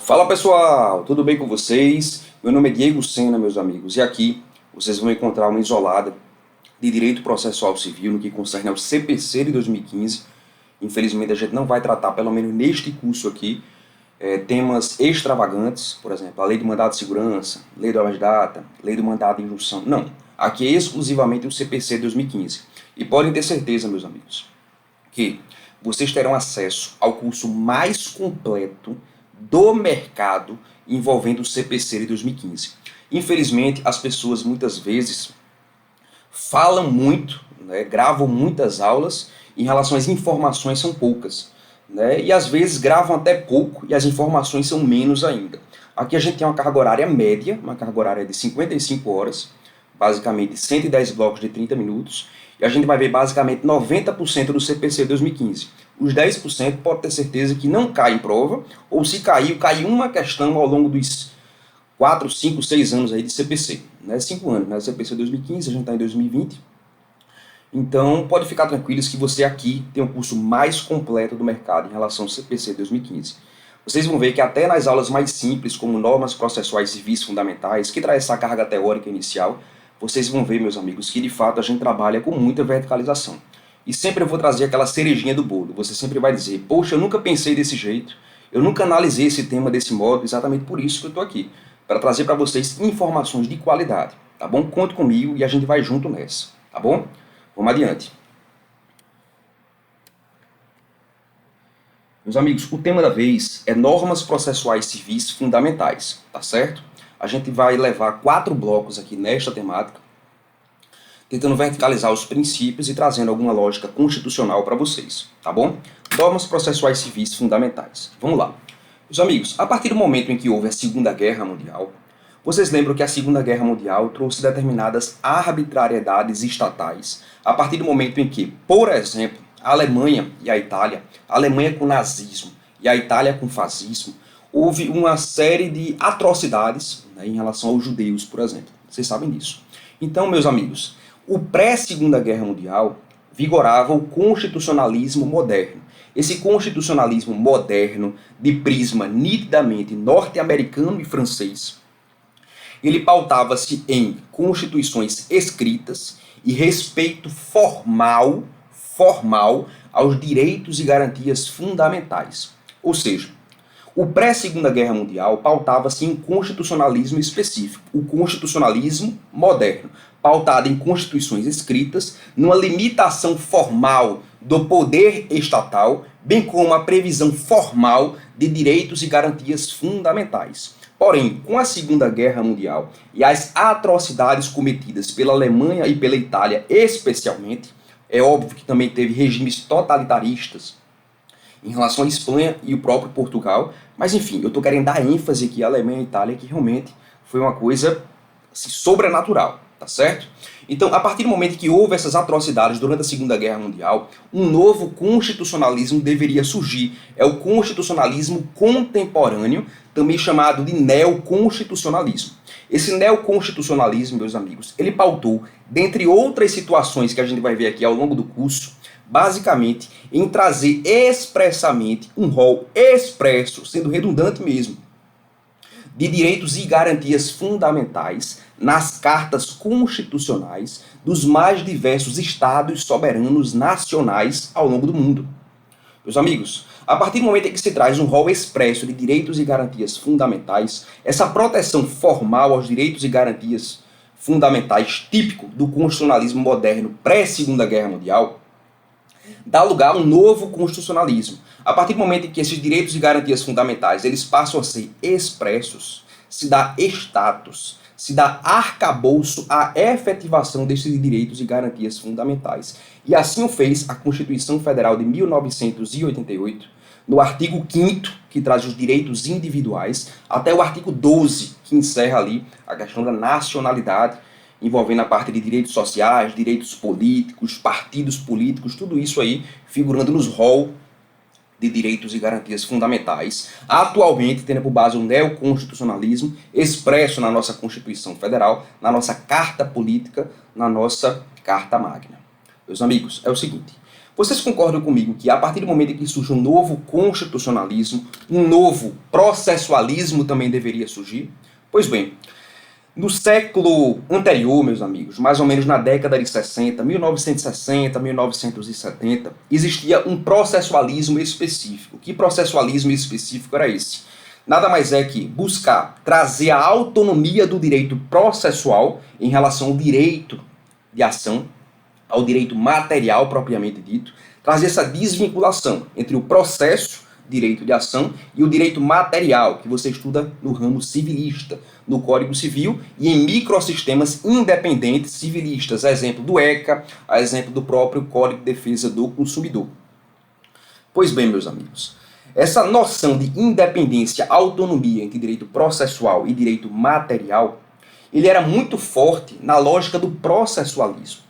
Fala pessoal, tudo bem com vocês? Meu nome é Diego Sena, meus amigos, e aqui vocês vão encontrar uma isolada de Direito Processual Civil no que concerne ao CPC de 2015. Infelizmente a gente não vai tratar, pelo menos neste curso aqui, temas extravagantes, por exemplo, a Lei do Mandado de Segurança, Lei do Habeas Data, Lei do Mandado de Injunção. Não, aqui é exclusivamente o CPC de 2015. E podem ter certeza, meus amigos, que vocês terão acesso ao curso mais completo do mercado envolvendo o CPC de 2015. Infelizmente, as pessoas muitas vezes falam muito, né, gravam muitas aulas, em relação às informações são poucas, né, e às vezes gravam até pouco e as informações são menos ainda. Aqui a gente tem uma carga horária média, uma carga horária de 55 horas, basicamente 110 blocos de 30 minutos, e a gente vai ver basicamente 90% do CPC 2015. Os 10% pode ter certeza que não cai em prova, ou se caiu, cai uma questão ao longo dos 4, 5, 6 anos aí de CPC. Né? 5 anos, né? CPC 2015, a gente está em 2020. Então, pode ficar tranquilos que você aqui tem o curso mais completo do mercado em relação ao CPC 2015. Vocês vão ver que até nas aulas mais simples, como normas processuais civis fundamentais, que traz essa carga teórica inicial, vocês vão ver, meus amigos, que de fato a gente trabalha com muita verticalização. E sempre eu vou trazer aquela cerejinha do bolo. Você sempre vai dizer, poxa, eu nunca pensei desse jeito, eu nunca analisei esse tema desse modo, exatamente por isso que eu estou aqui, para trazer para vocês informações de qualidade, tá bom? Conte comigo e a gente vai junto nessa, tá bom? Vamos adiante. Meus amigos, o tema da vez é normas processuais civis fundamentais, tá certo? A gente vai levar 4 blocos aqui nesta temática, tentando verticalizar os princípios e trazendo alguma lógica constitucional para vocês, tá bom? Normas processuais civis fundamentais. Vamos lá. Meus amigos, a partir do momento em que houve a Segunda Guerra Mundial, vocês lembram que a Segunda Guerra Mundial trouxe determinadas arbitrariedades estatais, a partir do momento em que, por exemplo, a Alemanha e a Itália, a Alemanha com nazismo e a Itália com fascismo, houve uma série de atrocidades, né, em relação aos judeus, por exemplo. Vocês sabem disso. Então, meus amigos, o pré-Segunda Guerra Mundial vigorava o constitucionalismo moderno. Esse constitucionalismo moderno, de prisma nitidamente norte-americano e francês, ele pautava-se em constituições escritas e respeito formal aos direitos e garantias fundamentais. Ou seja, o pré-Segunda Guerra Mundial pautava-se em constitucionalismo específico, o constitucionalismo moderno, pautado em constituições escritas, numa limitação formal do poder estatal, bem como a previsão formal de direitos e garantias fundamentais. Porém, com a Segunda Guerra Mundial e as atrocidades cometidas pela Alemanha e pela Itália especialmente, é óbvio que também teve regimes totalitaristas em relação à Espanha e o próprio Portugal, mas enfim, eu estou querendo dar ênfase aqui à Alemanha e à Itália, que realmente foi uma coisa assim, sobrenatural, tá certo? Então, a partir do momento que houve essas atrocidades durante a Segunda Guerra Mundial, um novo constitucionalismo deveria surgir. É o constitucionalismo contemporâneo, também chamado de neoconstitucionalismo. Esse neoconstitucionalismo, meus amigos, ele pautou, dentre outras situações que a gente vai ver aqui ao longo do curso, basicamente em trazer expressamente um rol expresso, sendo redundante mesmo, de direitos e garantias fundamentais nas cartas constitucionais dos mais diversos estados soberanos nacionais ao longo do mundo. Meus amigos, a partir do momento em que se traz um rol expresso de direitos e garantias fundamentais, essa proteção formal aos direitos e garantias fundamentais típico do constitucionalismo moderno pré-Segunda Guerra Mundial, dá lugar a um novo constitucionalismo. A partir do momento em que esses direitos e garantias fundamentais eles passam a ser expressos, se dá status, se dá arcabouço à efetivação desses direitos e garantias fundamentais. E assim o fez a Constituição Federal de 1988, no artigo 5º, que traz os direitos individuais, até o artigo 12, que encerra ali a questão da nacionalidade, envolvendo a parte de direitos sociais, direitos políticos, partidos políticos, tudo isso aí figurando nos rol de direitos e garantias fundamentais, atualmente tendo por base o neoconstitucionalismo expresso na nossa Constituição Federal, na nossa Carta Política, na nossa Carta Magna. Meus amigos, é o seguinte, Vocês concordam comigo que a partir do momento em que surge um novo constitucionalismo, um novo processualismo também deveria surgir? Pois bem, no século anterior, meus amigos, mais ou menos na década de 60, 1960, 1970, existia um processualismo específico. Que processualismo específico era esse? Nada mais é que buscar trazer a autonomia do direito processual em relação ao direito de ação, ao direito material propriamente dito, trazer essa desvinculação entre o processo, direito de ação, e o direito material, que você estuda no ramo civilista, no Código Civil e em microsistemas independentes civilistas, a exemplo do ECA, a exemplo do próprio Código de Defesa do Consumidor. Pois bem, meus amigos, essa noção de independência, autonomia entre direito processual e direito material, ele era muito forte na lógica do processualismo,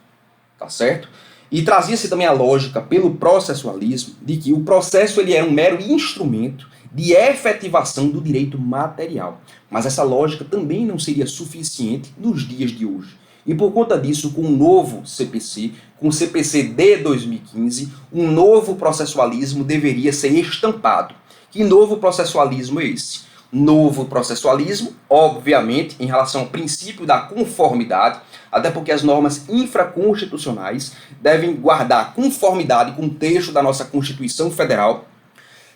tá certo? E trazia-se também a lógica pelo processualismo de que o processo ele era um mero instrumento de efetivação do direito material. Mas essa lógica também não seria suficiente nos dias de hoje. E por conta disso, com o novo CPC, com o CPC de 2015, um novo processualismo deveria ser estampado. Que novo processualismo é esse? Novo processualismo, obviamente, em relação ao princípio da conformidade, até porque as normas infraconstitucionais devem guardar conformidade com o texto da nossa Constituição Federal.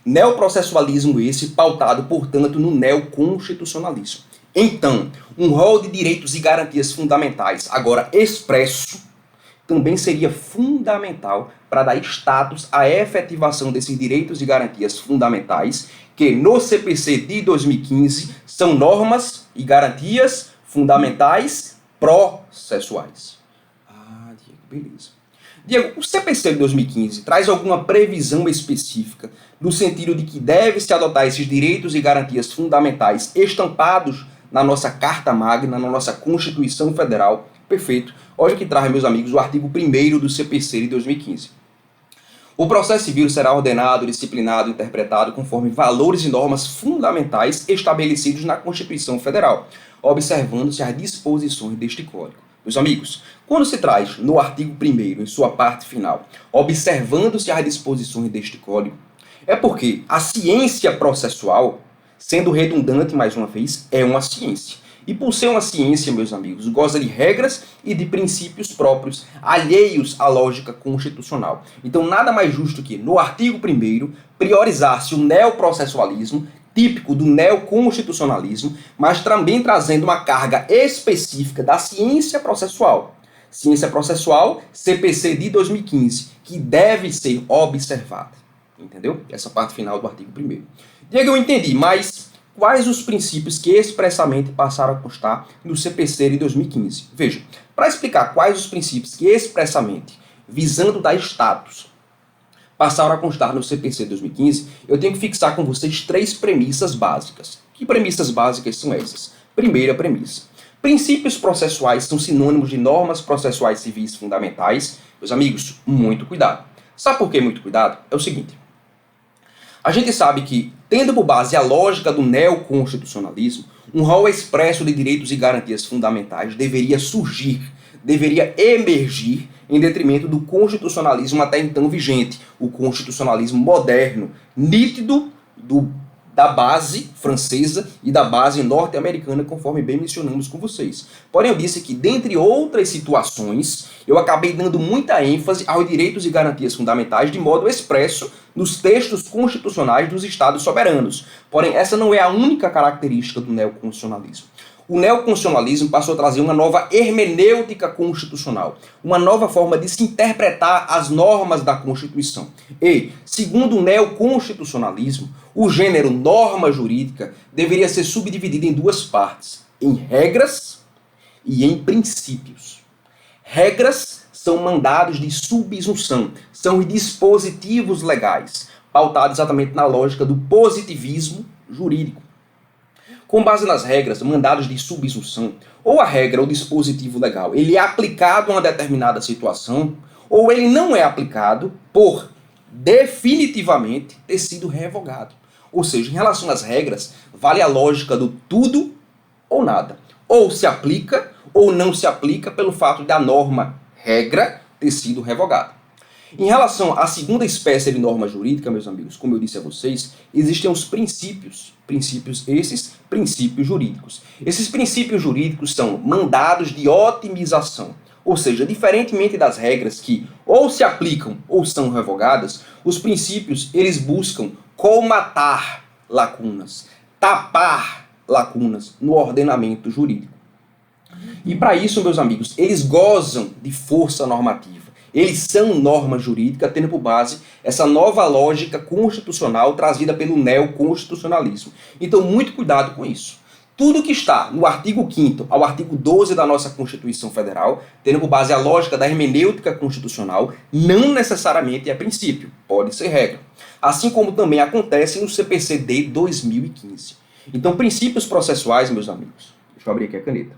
Neoprocessualismo esse pautado, portanto, no neoconstitucionalismo. Então, um rol de direitos e garantias fundamentais, agora expresso, também seria fundamental para dar status à efetivação desses direitos e garantias fundamentais, que no CPC de 2015 são normas e garantias fundamentais processuais. Ah, Diego, beleza. Diego, o CPC de 2015 traz alguma previsão específica no sentido de que deve-se adotar esses direitos e garantias fundamentais estampados na nossa Carta Magna, na nossa Constituição Federal? Perfeito. Olha o que traz, meus amigos, o artigo 1º do CPC de 2015. O processo civil será ordenado, disciplinado e interpretado conforme valores e normas fundamentais estabelecidos na Constituição Federal, observando-se as disposições deste Código. Meus amigos, quando se traz no artigo 1º, em sua parte final, observando-se as disposições deste Código, é porque a ciência processual, sendo redundante mais uma vez, é uma ciência. E por ser uma ciência, meus amigos, goza de regras e de princípios próprios, alheios à lógica constitucional. Então, nada mais justo que, no artigo 1º, priorizar-se o neoprocessualismo, típico do neoconstitucionalismo, mas também trazendo uma carga específica da ciência processual. Ciência processual, CPC de 2015, que deve ser observada. Entendeu? Essa parte final do artigo 1º. Diego, eu entendi, mas quais os princípios que expressamente passaram a constar no CPC de 2015? Veja, para explicar quais os princípios que expressamente, visando dar status, passaram a constar no CPC de 2015, eu tenho que fixar com vocês 3 premissas básicas. Que premissas básicas são essas? Primeira premissa. Princípios processuais são sinônimos de normas processuais civis fundamentais. Meus amigos, muito cuidado. Sabe por que muito cuidado? É o seguinte. A gente sabe que, tendo por base a lógica do neoconstitucionalismo, um rol expresso de direitos e garantias fundamentais deveria surgir, deveria emergir em detrimento do constitucionalismo até então vigente, o constitucionalismo moderno, nítido da base francesa e da base norte-americana, conforme bem mencionamos com vocês. Porém, eu disse que, dentre outras situações, eu acabei dando muita ênfase aos direitos e garantias fundamentais de modo expresso nos textos constitucionais dos Estados soberanos. Porém, essa não é a única característica do neoconstitucionalismo. O neoconstitucionalismo passou a trazer uma nova hermenêutica constitucional, uma nova forma de se interpretar as normas da Constituição. E, segundo o neoconstitucionalismo, o gênero norma jurídica deveria ser subdividido em 2 partes, em regras e em princípios. Regras são mandados de subsunção, são os dispositivos legais, pautados exatamente na lógica do positivismo jurídico. Com base nas regras, mandados de subsunção, ou a regra ou dispositivo legal, ele é aplicado a uma determinada situação, ou ele não é aplicado por definitivamente ter sido revogado. Ou seja, em relação às regras, vale a lógica do tudo ou nada. Ou se aplica ou não se aplica pelo fato da norma regra ter sido revogada. Em relação à segunda espécie de norma jurídica, meus amigos, como eu disse a vocês, existem os princípios. Princípios jurídicos. Esses princípios jurídicos são mandados de otimização. Ou seja, diferentemente das regras que ou se aplicam ou são revogadas, os princípios eles buscam colmatar lacunas, tapar lacunas no ordenamento jurídico. E para isso, meus amigos, eles gozam de força normativa. Eles são norma jurídica, tendo por base essa nova lógica constitucional trazida pelo neoconstitucionalismo. Então, muito cuidado com isso. Tudo que está no artigo 5º ao artigo 12 da nossa Constituição Federal, tendo por base a lógica da hermenêutica constitucional, não necessariamente é princípio, pode ser regra. Assim como também acontece no CPC-D 2015. Então, princípios processuais, meus amigos, deixa eu abrir aqui a caneta.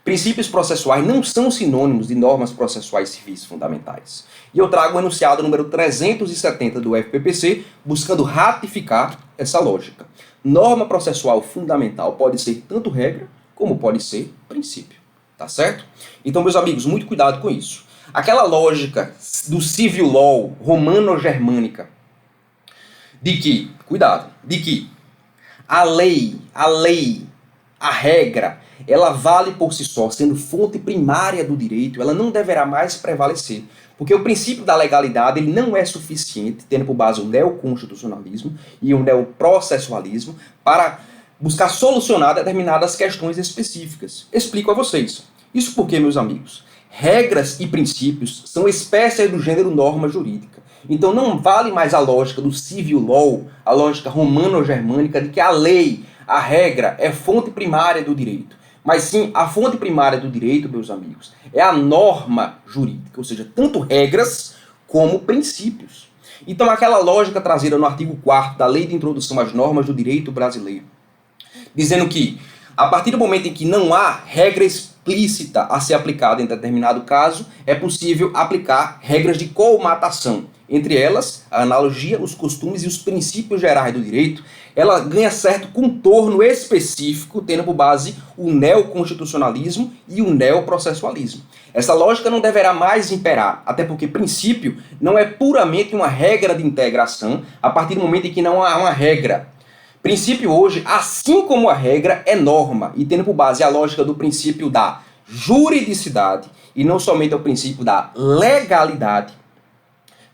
Princípios processuais não são sinônimos de normas processuais civis fundamentais. E eu trago o enunciado número 370 do FPPC, buscando ratificar essa lógica. Norma processual fundamental pode ser tanto regra, como pode ser princípio. Tá certo? Então, meus amigos, muito cuidado com isso. Aquela lógica do civil law romano-germânica, de que a lei, a regra, ela vale por si só, sendo fonte primária do direito, ela não deverá mais prevalecer. Porque o princípio da legalidade ele não é suficiente, tendo por base o neoconstitucionalismo e o neoprocessualismo, para buscar solucionar determinadas questões específicas. Explico a vocês. Isso porque, meus amigos, regras e princípios são espécies do gênero norma jurídica. Então não vale mais a lógica do civil law, a lógica romano-germânica de que a lei, a regra, é fonte primária do direito. Mas sim, a fonte primária do direito, meus amigos, é a norma jurídica, ou seja, tanto regras como princípios. Então aquela lógica trazida no artigo 4º da Lei de Introdução às Normas do Direito Brasileiro, dizendo que, a partir do momento em que não há regra explícita a ser aplicada em determinado caso, é possível aplicar regras de colmatação. Entre elas, a analogia, os costumes e os princípios gerais do direito, ela ganha certo contorno específico, tendo por base o neoconstitucionalismo e o neoprocessualismo. Essa lógica não deverá mais imperar, até porque princípio não é puramente uma regra de integração, a partir do momento em que não há uma regra. Princípio hoje, assim como a regra, é norma, e tendo por base a lógica do princípio da juridicidade, e não somente o princípio da legalidade.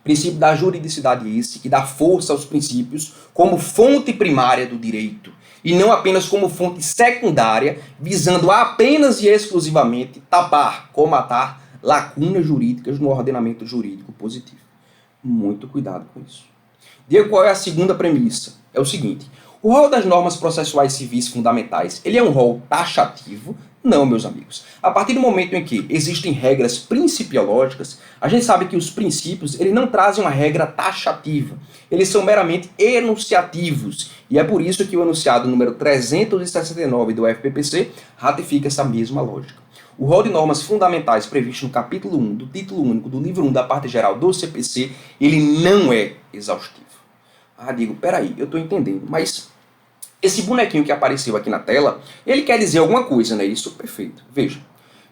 O princípio da juridicidade é esse, que dá força aos princípios como fonte primária do direito, e não apenas como fonte secundária, visando apenas e exclusivamente tapar, colmatar lacunas jurídicas no ordenamento jurídico positivo. Muito cuidado com isso. Diego, qual é a segunda premissa? É o seguinte: o rol das normas processuais civis fundamentais, ele é um rol taxativo? Não, meus amigos. A partir do momento em que existem regras principiológicas, a gente sabe que os princípios eles não trazem uma regra taxativa. Eles são meramente enunciativos. E é por isso que o enunciado número 369 do FPPC ratifica essa mesma lógica. O rol de normas fundamentais previsto no capítulo 1 do título único do livro 1 da parte geral do CPC, ele não é exaustivo. Ah, Diego, peraí, eu estou entendendo, mas esse bonequinho que apareceu aqui na tela, ele quer dizer alguma coisa, né? Isso, perfeito. Veja,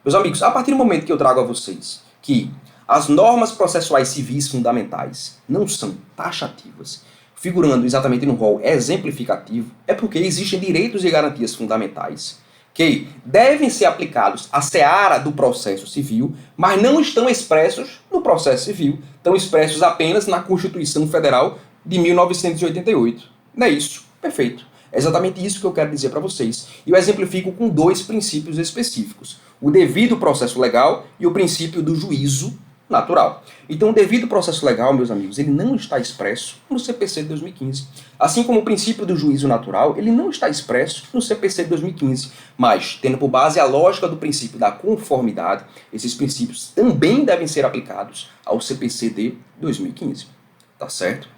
meus amigos, a partir do momento que eu trago a vocês que as normas processuais civis fundamentais não são taxativas, figurando exatamente no rol exemplificativo, é porque existem direitos e garantias fundamentais que devem ser aplicados à seara do processo civil, mas não estão expressos no processo civil, estão expressos apenas na Constituição Federal de 1988. Não é isso? Perfeito. É exatamente isso que eu quero dizer para vocês. E eu exemplifico com dois princípios específicos: o devido processo legal e o princípio do juízo natural. Então, o devido processo legal, meus amigos, ele não está expresso no CPC de 2015. Assim como o princípio do juízo natural, ele não está expresso no CPC de 2015. Mas, tendo por base a lógica do princípio da conformidade, esses princípios também devem ser aplicados ao CPC de 2015. Tá certo?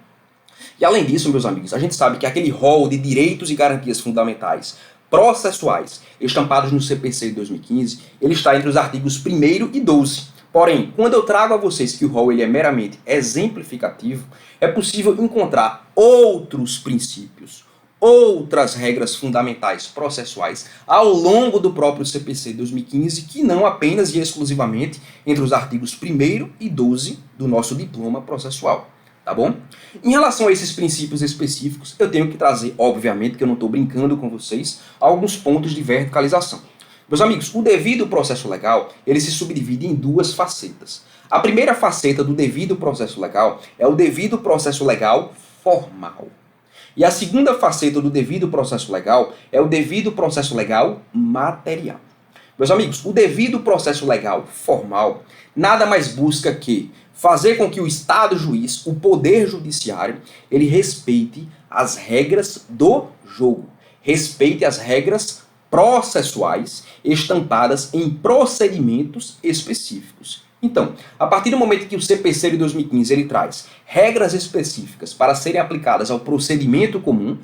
E além disso, meus amigos, a gente sabe que aquele rol de direitos e garantias fundamentais processuais estampados no CPC de 2015, ele está entre os artigos 1º e 12. Porém, quando eu trago a vocês que o rol ele é meramente exemplificativo, é possível encontrar outros princípios, outras regras fundamentais processuais ao longo do próprio CPC 2015, que não apenas e exclusivamente entre os artigos 1º e 12 do nosso diploma processual. Tá bom? Em relação a esses princípios específicos, eu tenho que trazer, obviamente, que eu não estou brincando com vocês, alguns pontos de verticalização. Meus amigos, o devido processo legal, ele se subdivide em duas facetas. A primeira faceta do devido processo legal é o devido processo legal formal. E a segunda faceta do devido processo legal é o devido processo legal material. Meus amigos, o devido processo legal formal nada mais busca que fazer com que o Estado juiz, o poder judiciário, ele respeite as regras do jogo, respeite as regras processuais estampadas em procedimentos específicos. Então, a partir do momento que o CPC de 2015 ele traz regras específicas para serem aplicadas ao procedimento comum,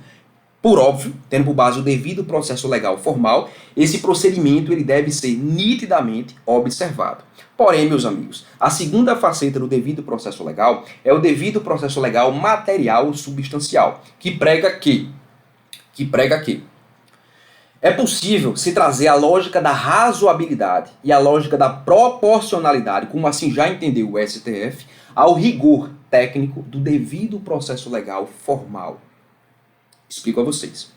por óbvio, tendo por base o devido processo legal formal, esse procedimento ele deve ser nitidamente observado. Porém, meus amigos, a segunda faceta do devido processo legal é o devido processo legal material substancial, que prega que é possível se trazer a lógica da razoabilidade e a lógica da proporcionalidade, como assim já entendeu o STF, ao rigor técnico do devido processo legal formal. Explico a vocês.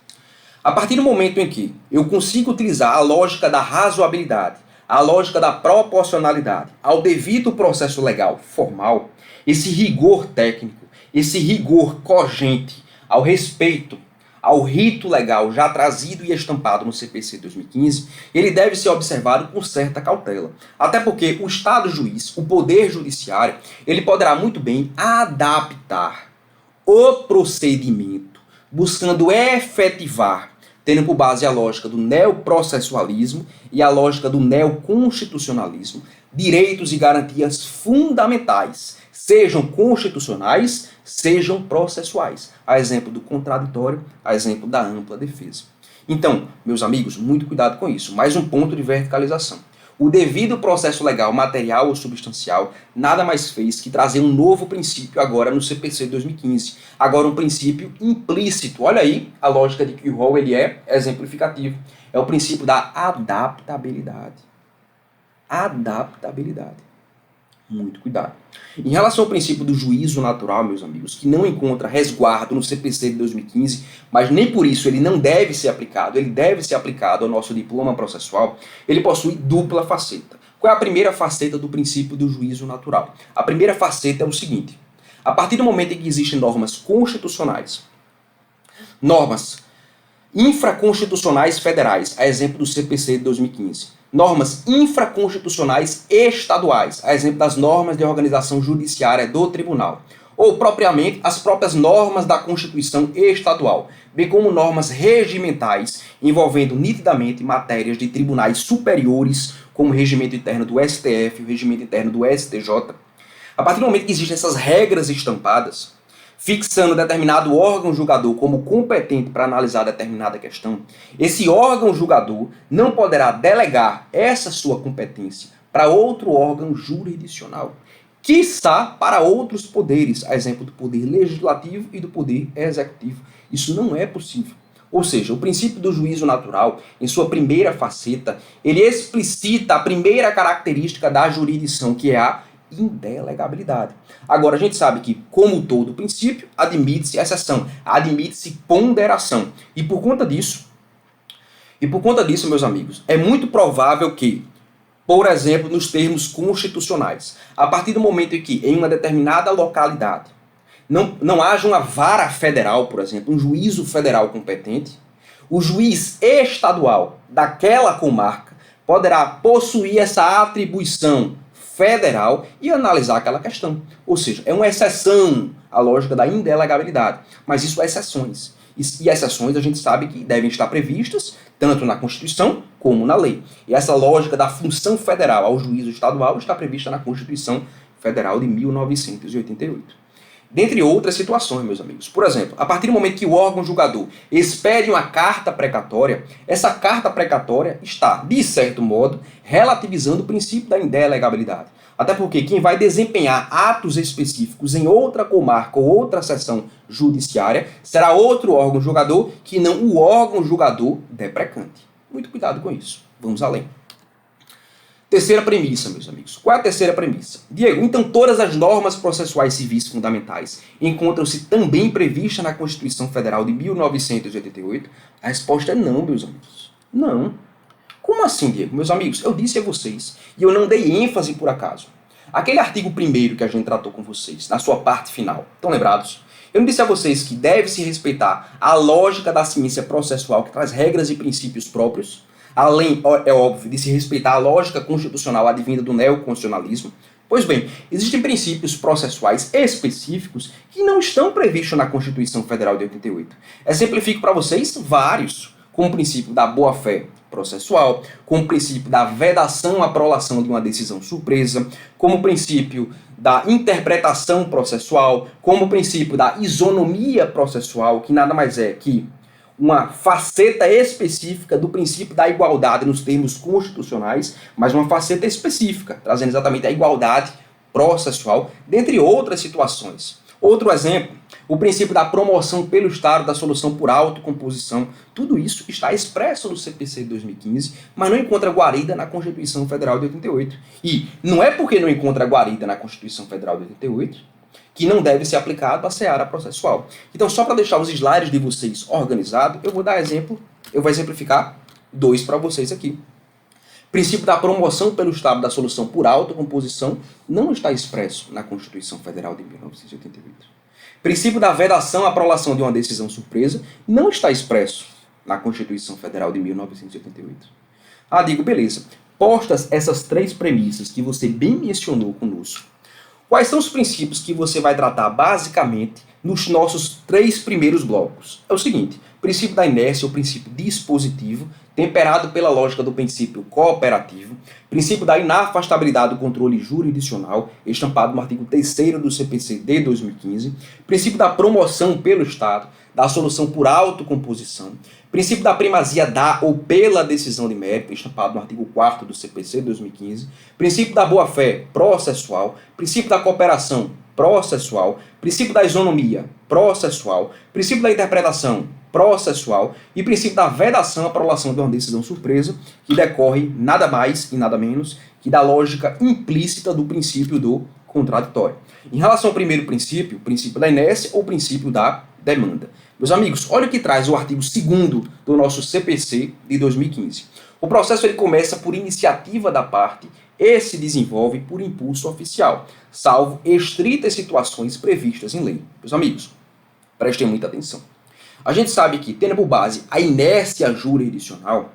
A partir do momento em que eu consigo utilizar a lógica da razoabilidade, a lógica da proporcionalidade ao devido processo legal formal, esse rigor técnico, esse rigor cogente ao respeito ao rito legal já trazido e estampado no CPC 2015, ele deve ser observado com certa cautela. Até porque o Estado juiz, o poder judiciário, ele poderá muito bem adaptar o procedimento, buscando efetivar, tendo por base a lógica do neoprocessualismo e a lógica do neoconstitucionalismo, direitos e garantias fundamentais, sejam constitucionais, sejam processuais. A exemplo do contraditório, a exemplo da ampla defesa. Então, meus amigos, muito cuidado com isso. Mais um ponto de verticalização. O devido processo legal material ou substancial nada mais fez que trazer um novo princípio agora no CPC 2015. Agora um princípio implícito. Olha aí a lógica de que o rol ele é exemplificativo. É o princípio da adaptabilidade. Adaptabilidade. Muito cuidado. Em relação ao princípio do juízo natural, meus amigos, que não encontra resguardo no CPC de 2015, mas nem por isso ele não deve ser aplicado, ele deve ser aplicado ao nosso diploma processual, ele possui dupla faceta. Qual é a primeira faceta do princípio do juízo natural? A primeira faceta é o seguinte: a partir do momento em que existem normas constitucionais, normas infraconstitucionais federais, a exemplo do CPC de 2015, normas infraconstitucionais estaduais, a exemplo das normas de organização judiciária do tribunal, ou propriamente as próprias normas da Constituição estadual, bem como normas regimentais envolvendo nitidamente matérias de tribunais superiores, como o regimento interno do STF, o regimento interno do STJ. A partir do momento que existem essas regras estampadas, fixando determinado órgão julgador como competente para analisar determinada questão, esse órgão julgador não poderá delegar essa sua competência para outro órgão jurisdicional, quiçá para outros poderes, a exemplo do poder legislativo e do poder executivo. Isso não é possível. Ou seja, o princípio do juízo natural, em sua primeira faceta, ele explicita a primeira característica da jurisdição, que é a indelegabilidade. Agora, a gente sabe que, como todo princípio, admite-se exceção, admite-se ponderação. E por conta disso, meus amigos, é muito provável que, por exemplo, nos termos constitucionais, a partir do momento em que, em uma determinada localidade, não haja uma vara federal, por exemplo, um juízo federal competente, o juiz estadual daquela comarca poderá possuir essa atribuição federal e analisar aquela questão. Ou seja, é uma exceção à lógica da indelegabilidade. Mas isso é exceções. E exceções a gente sabe que devem estar previstas tanto na Constituição como na lei. E essa lógica da função federal ao juízo estadual está prevista na Constituição Federal de 1988. Dentre outras situações, meus amigos. Por exemplo, a partir do momento que o órgão julgador expede uma carta precatória, essa carta precatória está, de certo modo, relativizando o princípio da indelegabilidade. Até porque quem vai desempenhar atos específicos em outra comarca ou outra seção judiciária será outro órgão julgador que não o órgão julgador deprecante. Muito cuidado com isso. Vamos além. Terceira premissa, meus amigos. Qual é a terceira premissa? Diego, então todas as normas processuais civis fundamentais encontram-se também previstas na Constituição Federal de 1988? A resposta é não, meus amigos. Não. Como assim, Diego? Meus amigos, eu disse a vocês, e eu não dei ênfase por acaso. Aquele artigo 1º que a gente tratou com vocês, na sua parte final, estão lembrados? Eu não disse a vocês que deve-se respeitar a lógica da ciência processual que traz regras e princípios próprios? Além, é óbvio, de se respeitar a lógica constitucional advinda do neoconstitucionalismo? Pois bem, existem princípios processuais específicos que não estão previstos na Constituição Federal de 88. Exemplifico para vocês vários, como o princípio da boa-fé processual, como o princípio da vedação à prolação de uma decisão surpresa, como o princípio da interpretação processual, como o princípio da isonomia processual, que nada mais é que uma faceta específica do princípio da igualdade nos termos constitucionais, mas uma faceta específica, trazendo exatamente a igualdade processual, dentre outras situações. Outro exemplo, o princípio da promoção pelo Estado da solução por autocomposição. Tudo isso está expresso no CPC de 2015, mas não encontra guarida na Constituição Federal de 88. E não é porque não encontra guarida na Constituição Federal de 88 que não deve ser aplicado à seara processual. Então, só para deixar os slides de vocês organizados, eu vou dar exemplo, eu vou exemplificar dois para vocês aqui. Princípio da promoção pelo Estado da solução por autocomposição não está expresso na Constituição Federal de 1988. Princípio da vedação à prolação de uma decisão surpresa não está expresso na Constituição Federal de 1988. Ah, digo, beleza. Postas essas três premissas que você bem mencionou conosco, quais são os princípios que você vai tratar basicamente nos nossos 3 primeiros blocos? É o seguinte, princípio da inércia, o princípio dispositivo, temperado pela lógica do princípio cooperativo, princípio da inafastabilidade do controle jurisdicional, estampado no artigo 3º do CPC de 2015, princípio da promoção pelo Estado, da solução por autocomposição, princípio da primazia da ou pela decisão de mérito, estampado no artigo 4º do CPC de 2015, princípio da boa-fé processual, princípio da cooperação processual, princípio da isonomia processual, princípio da interpretação processual e princípio da vedação à prolação de uma decisão surpresa, que decorre nada mais e nada menos que da lógica implícita do princípio do contraditório. Em relação ao primeiro princípio, o princípio da inércia ou o princípio da demanda. Meus amigos, olha o que traz o artigo 2º do nosso CPC de 2015. O processo ele começa por iniciativa da parte e se desenvolve por impulso oficial, salvo estritas situações previstas em lei. Meus amigos, prestem muita atenção. A gente sabe que, tendo por base a inércia jurisdicional,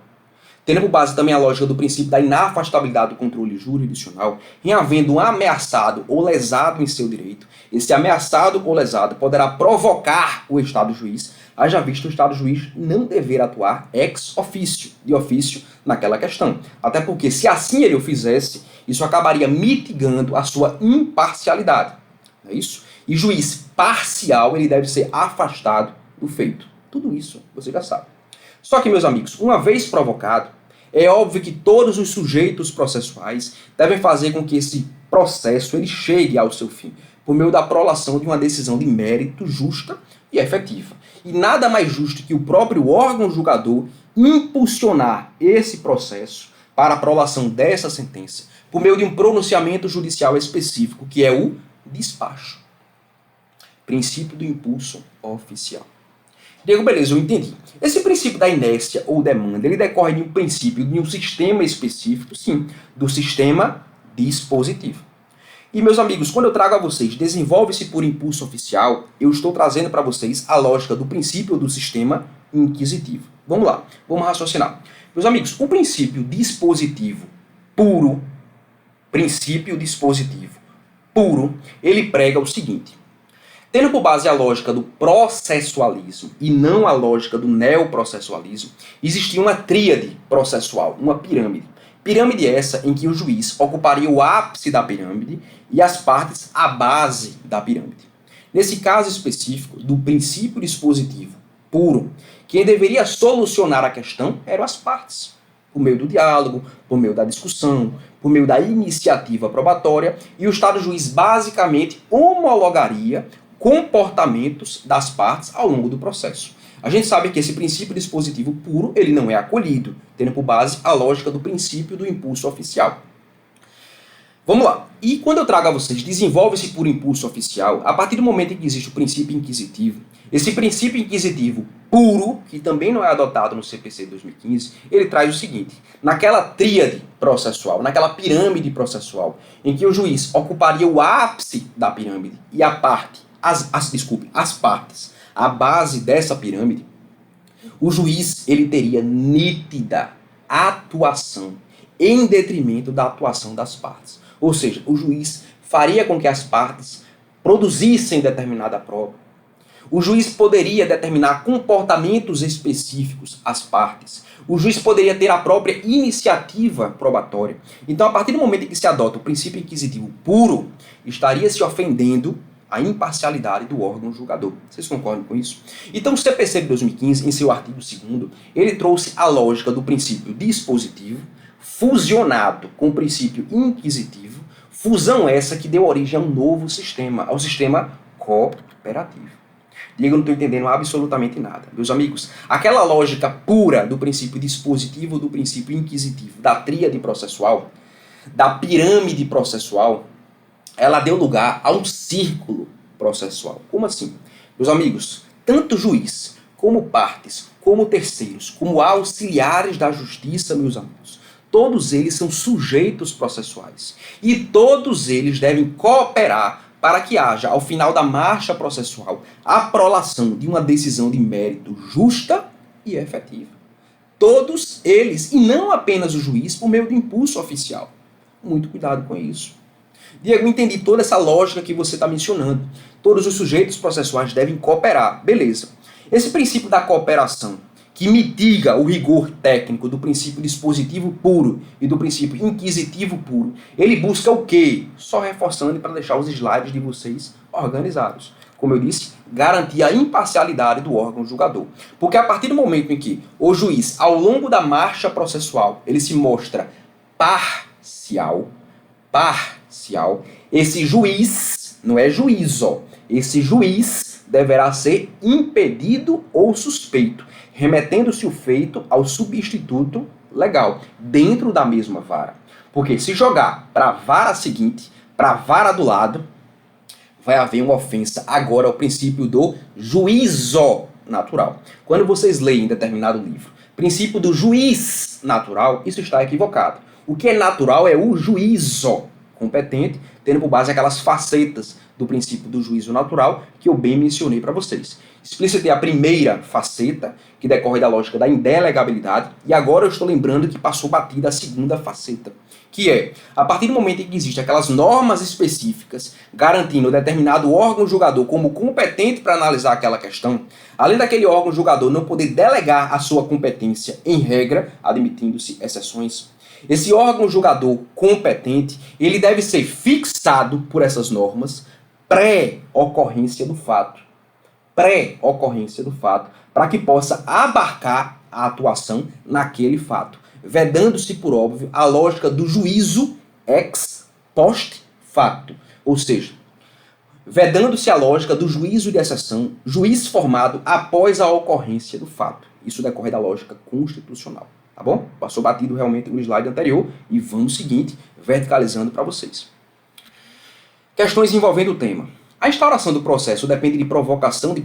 tendo por base também a lógica do princípio da inafastabilidade do controle jurisdicional, em havendo um ameaçado ou lesado em seu direito, esse ameaçado ou lesado poderá provocar o Estado juiz, haja visto o Estado juiz não dever atuar ex officio, de ofício, naquela questão. Até porque, se assim ele o fizesse, isso acabaria mitigando a sua imparcialidade. Não é isso? E juiz parcial, ele deve ser afastado do feito. Tudo isso você já sabe. Só que, meus amigos, uma vez provocado, é óbvio que todos os sujeitos processuais devem fazer com que esse processo ele chegue ao seu fim, por meio da prolação de uma decisão de mérito justa e efetiva. E nada mais justo que o próprio órgão julgador impulsionar esse processo para a prolação dessa sentença, por meio de um pronunciamento judicial específico, que é o despacho. Princípio do impulso oficial. Diego, beleza, eu entendi. Esse princípio da inércia ou demanda, ele decorre de um princípio, de um sistema específico, sim, do sistema dispositivo. E, meus amigos, quando eu trago a vocês desenvolve-se por impulso oficial, eu estou trazendo para vocês a lógica do princípio do sistema inquisitivo. Vamos lá, vamos raciocinar. Meus amigos, o princípio dispositivo puro, ele prega o seguinte: tendo por base a lógica do processualismo e não a lógica do neoprocessualismo, existia uma tríade processual, uma pirâmide. Pirâmide essa em que o juiz ocuparia o ápice da pirâmide e as partes a base da pirâmide. Nesse caso específico, do princípio dispositivo puro, quem deveria solucionar a questão eram as partes, por meio do diálogo, por meio da discussão, por meio da iniciativa probatória, e o Estado juiz basicamente homologaria comportamentos das partes ao longo do processo. A gente sabe que esse princípio dispositivo puro ele não é acolhido, tendo por base a lógica do princípio do impulso oficial. Vamos lá. E quando eu trago a vocês desenvolve-se por impulso oficial, a partir do momento em que existe o princípio inquisitivo, esse princípio inquisitivo puro, que também não é adotado no CPC de 2015, ele traz o seguinte: naquela tríade processual, naquela pirâmide processual, em que o juiz ocuparia o ápice da pirâmide e a parte, as partes, a base dessa pirâmide, o juiz ele teria nítida atuação em detrimento da atuação das partes. Ou seja, o juiz faria com que as partes produzissem determinada prova. O juiz poderia determinar comportamentos específicos às partes. O juiz poderia ter a própria iniciativa probatória. Então, a partir do momento em que se adota o princípio inquisitivo puro, estaria se ofendendo a imparcialidade do órgão julgador. Vocês concordam com isso? Então, o CPC de 2015, em seu artigo 2º, ele trouxe a lógica do princípio dispositivo, fusionado com o princípio inquisitivo, fusão essa que deu origem a um novo sistema, ao sistema cooperativo. Diego, eu não estou entendendo absolutamente nada. Meus amigos, aquela lógica pura do princípio dispositivo, do princípio inquisitivo, da tríade processual, da pirâmide processual, ela deu lugar a um círculo processual. Como assim? Meus amigos, tanto juiz, como partes, como terceiros, como auxiliares da justiça, meus amigos, todos eles são sujeitos processuais. E todos eles devem cooperar para que haja, ao final da marcha processual, a prolação de uma decisão de mérito justa e efetiva. Todos eles, e não apenas o juiz, por meio do impulso oficial. Muito cuidado com isso. Diego, entendi toda essa lógica que você está mencionando. Todos os sujeitos processuais devem cooperar. Beleza. Esse princípio da cooperação, que mitiga o rigor técnico do princípio dispositivo puro e do princípio inquisitivo puro, ele busca o quê? Só reforçando para deixar os slides de vocês organizados. Como eu disse, garantir a imparcialidade do órgão julgador. Porque a partir do momento em que o juiz, ao longo da marcha processual, ele se mostra parcial, esse juiz, não é juízo, esse juiz deverá ser impedido ou suspeito, remetendo-se o feito ao substituto legal, dentro da mesma vara. Porque se jogar para a vara seguinte, para a vara do lado, vai haver uma ofensa agora ao princípio do juízo natural. Quando vocês leem em determinado livro, princípio do juiz natural, isso está equivocado. O que é natural é o juízo competente, tendo por base aquelas facetas do princípio do juízo natural que eu bem mencionei para vocês. Explicitei a primeira faceta, que decorre da lógica da indelegabilidade, e agora eu estou lembrando que passou batida a segunda faceta, que é, a partir do momento em que existem aquelas normas específicas garantindo determinado órgão julgador como competente para analisar aquela questão, além daquele órgão julgador não poder delegar a sua competência em regra, admitindo-se exceções, esse órgão julgador competente, ele deve ser fixado por essas normas pré-ocorrência do fato. Para que possa abarcar a atuação naquele fato, vedando-se, por óbvio, a lógica do juízo ex post facto, ou seja, vedando-se a lógica do juízo de exceção, juiz formado após a ocorrência do fato. Isso decorre da lógica constitucional. Tá bom? Passou batido realmente no slide anterior e vamos seguinte, verticalizando para vocês. Questões envolvendo o tema. A instauração do processo depende de provocação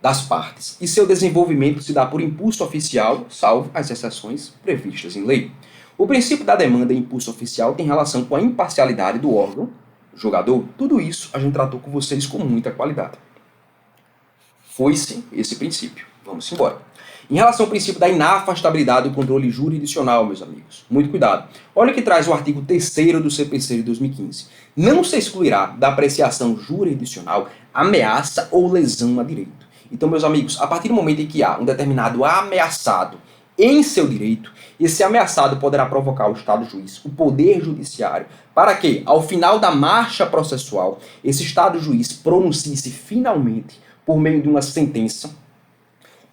das partes e seu desenvolvimento se dá por impulso oficial, salvo as exceções previstas em lei. O princípio da demanda e impulso oficial tem relação com a imparcialidade do órgão julgador. Tudo isso a gente tratou com vocês com muita qualidade. Foi-se esse princípio. Vamos embora. Em relação ao princípio da inafastabilidade do controle jurisdicional, meus amigos, muito cuidado. Olha o que traz o artigo 3º do CPC de 2015. Não se excluirá da apreciação jurisdicional ameaça ou lesão a direito. Então, meus amigos, a partir do momento em que há um determinado ameaçado em seu direito, esse ameaçado poderá provocar o Estado juiz, o Poder Judiciário, para que, ao final da marcha processual, esse Estado juiz pronuncie-se finalmente por meio de uma sentença,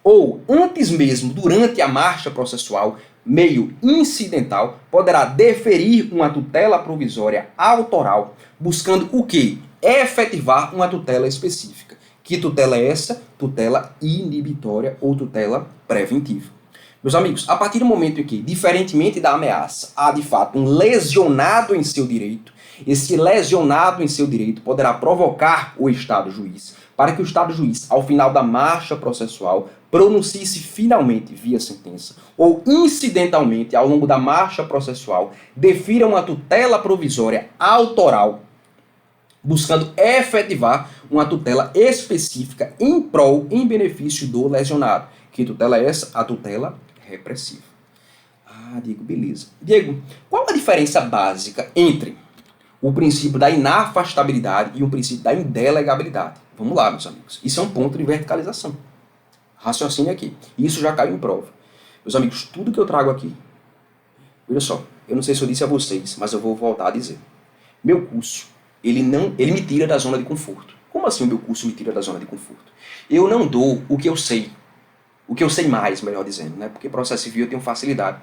ou antes mesmo, durante a marcha processual, meio incidental, poderá deferir uma tutela provisória autoral, buscando o quê? Efetivar uma tutela específica. Que tutela é essa? Tutela inibitória ou tutela preventiva. Meus amigos, a partir do momento em que, diferentemente da ameaça, há de fato um lesionado em seu direito, esse lesionado em seu direito poderá provocar o Estado juiz, para que o Estado juiz, ao final da marcha processual, pronuncie-se finalmente via sentença, ou incidentalmente, ao longo da marcha processual, defira uma tutela provisória autoral, buscando efetivar uma tutela específica em prol, em benefício do lesionado. Que tutela é essa? A tutela repressiva. Ah, Diego, beleza. Diego, qual a diferença básica entre o princípio da inafastabilidade e o princípio da indelegabilidade? Vamos lá, meus amigos. Isso é um ponto de verticalização. Raciocínio aqui. Isso já caiu em prova. Meus amigos, tudo que eu trago aqui, olha só, eu não sei se eu disse a vocês, mas eu vou voltar a dizer. Meu curso, ele me tira da zona de conforto. Como assim o meu curso me tira da zona de conforto? Eu não dou o que eu sei. O que eu sei mais, melhor dizendo, né? Porque processo civil eu tenho facilidade.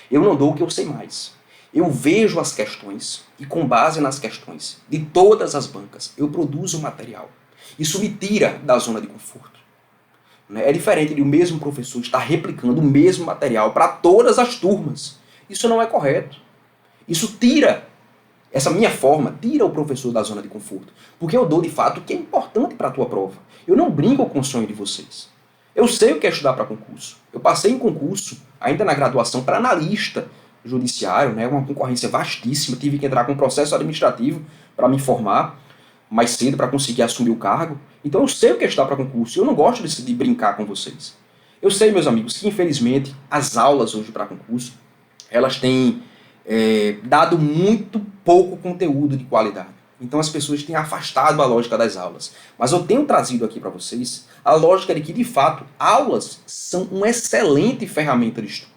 Eu não dou o que eu sei mais. Eu vejo as questões e, com base nas questões de todas as bancas, eu produzo material. Isso me tira da zona de conforto. É diferente de o mesmo professor estar replicando o mesmo material para todas as turmas. Isso não é correto. Isso tira, essa minha forma, tira o professor da zona de conforto. Porque eu dou, de fato, o que é importante para a tua prova. Eu não brinco com o sonho de vocês. Eu sei o que é estudar para concurso. Eu passei em concurso, ainda na graduação, para analista judiciário, né? Uma concorrência vastíssima. Tive que entrar com um processo administrativo para me formar mais cedo, para conseguir assumir o cargo. Então eu sei o que é estudar para concurso. Eu não gosto de brincar com vocês. Eu sei, meus amigos, que infelizmente as aulas hoje para concurso, elas têm dado muito pouco conteúdo de qualidade. Então as pessoas têm afastado a lógica das aulas. Mas eu tenho trazido aqui para vocês a lógica de que, de fato, aulas são uma excelente ferramenta de estudo,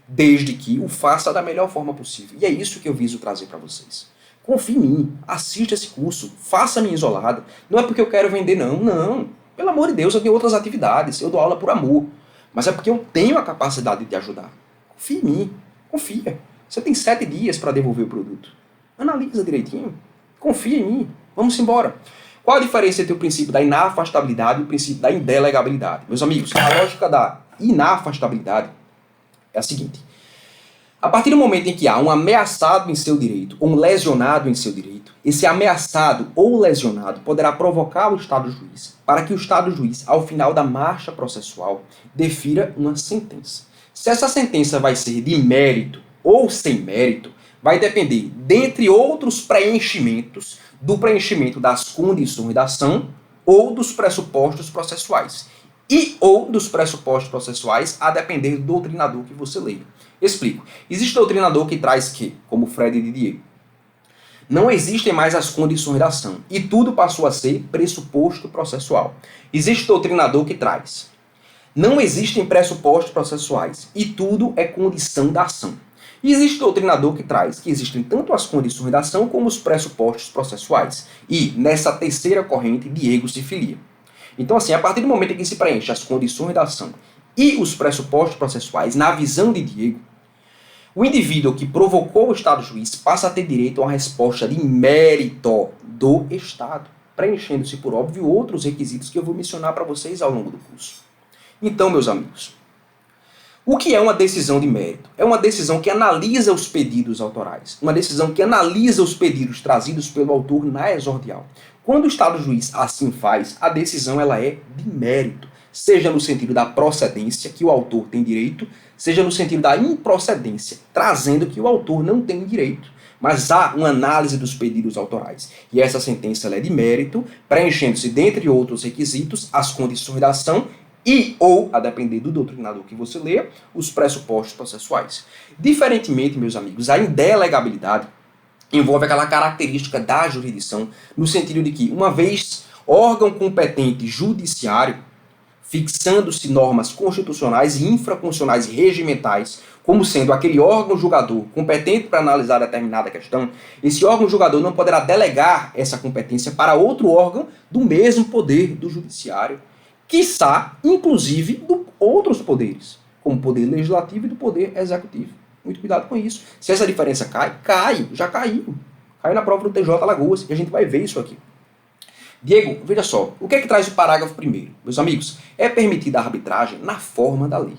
desde que o faça da melhor forma possível. E é isso que eu viso trazer para vocês. Confie em mim, assista esse curso, faça a minha isolada. Não é porque eu quero vender, não. Pelo amor de Deus, eu tenho outras atividades, eu dou aula por amor. Mas é porque eu tenho a capacidade de te ajudar. Confie em mim, confia. Você tem 7 dias para devolver o produto. Analisa direitinho. Confia em mim. Vamos embora. Qual a diferença entre o princípio da inafastabilidade e o princípio da indelegabilidade? Meus amigos, a lógica da inafastabilidade é a seguinte. A partir do momento em que há um ameaçado em seu direito ou um lesionado em seu direito, esse ameaçado ou lesionado poderá provocar o Estado juiz para que o Estado juiz, ao final da marcha processual, defira uma sentença. Se essa sentença vai ser de mérito ou sem mérito, vai depender, dentre outros preenchimentos, do preenchimento das condições da ação ou dos pressupostos processuais. E ou dos pressupostos processuais, a depender do doutrinador que você leia. Explico. Existe doutrinador que traz que, como Fred e Didier, não existem mais as condições da ação e tudo passou a ser pressuposto processual. Existe doutrinador que traz: não existem pressupostos processuais e tudo é condição da ação. E existe doutrinador que traz que existem tanto as condições da ação como os pressupostos processuais. E, nessa terceira corrente, Diego se filia. Então, assim, a partir do momento em que se preenche as condições da ação e os pressupostos processuais, na visão de Diego, o indivíduo que provocou o Estado juiz passa a ter direito a uma resposta de mérito do Estado, preenchendo-se, por óbvio, outros requisitos que eu vou mencionar para vocês ao longo do curso. Então, meus amigos, o que é uma decisão de mérito? É uma decisão que analisa os pedidos autorais, uma decisão que analisa os pedidos trazidos pelo autor na exordial. Quando o Estado juiz assim faz, a decisão ela é de mérito, seja no sentido da procedência, que o autor tem direito, seja no sentido da improcedência, trazendo que o autor não tem direito. Mas há uma análise dos pedidos autorais. E essa sentença ela é de mérito, preenchendo-se, dentre outros requisitos, as condições da ação e ou, a depender do doutrinador que você lê, os pressupostos processuais. Diferentemente, meus amigos, a indelegabilidade envolve aquela característica da jurisdição, no sentido de que, uma vez órgão competente judiciário fixando-se normas constitucionais e infraconstitucionais e regimentais, como sendo aquele órgão julgador competente para analisar determinada questão, esse órgão julgador não poderá delegar essa competência para outro órgão do mesmo poder do judiciário, quiçá, inclusive, de outros poderes, como o poder legislativo e do poder executivo. Muito cuidado com isso. Se essa diferença cai, já caiu. Caiu na prova do TJ Alagoas e a gente vai ver isso aqui. Diego, veja só, o que é que traz o parágrafo primeiro? Meus amigos, é permitida a arbitragem na forma da lei.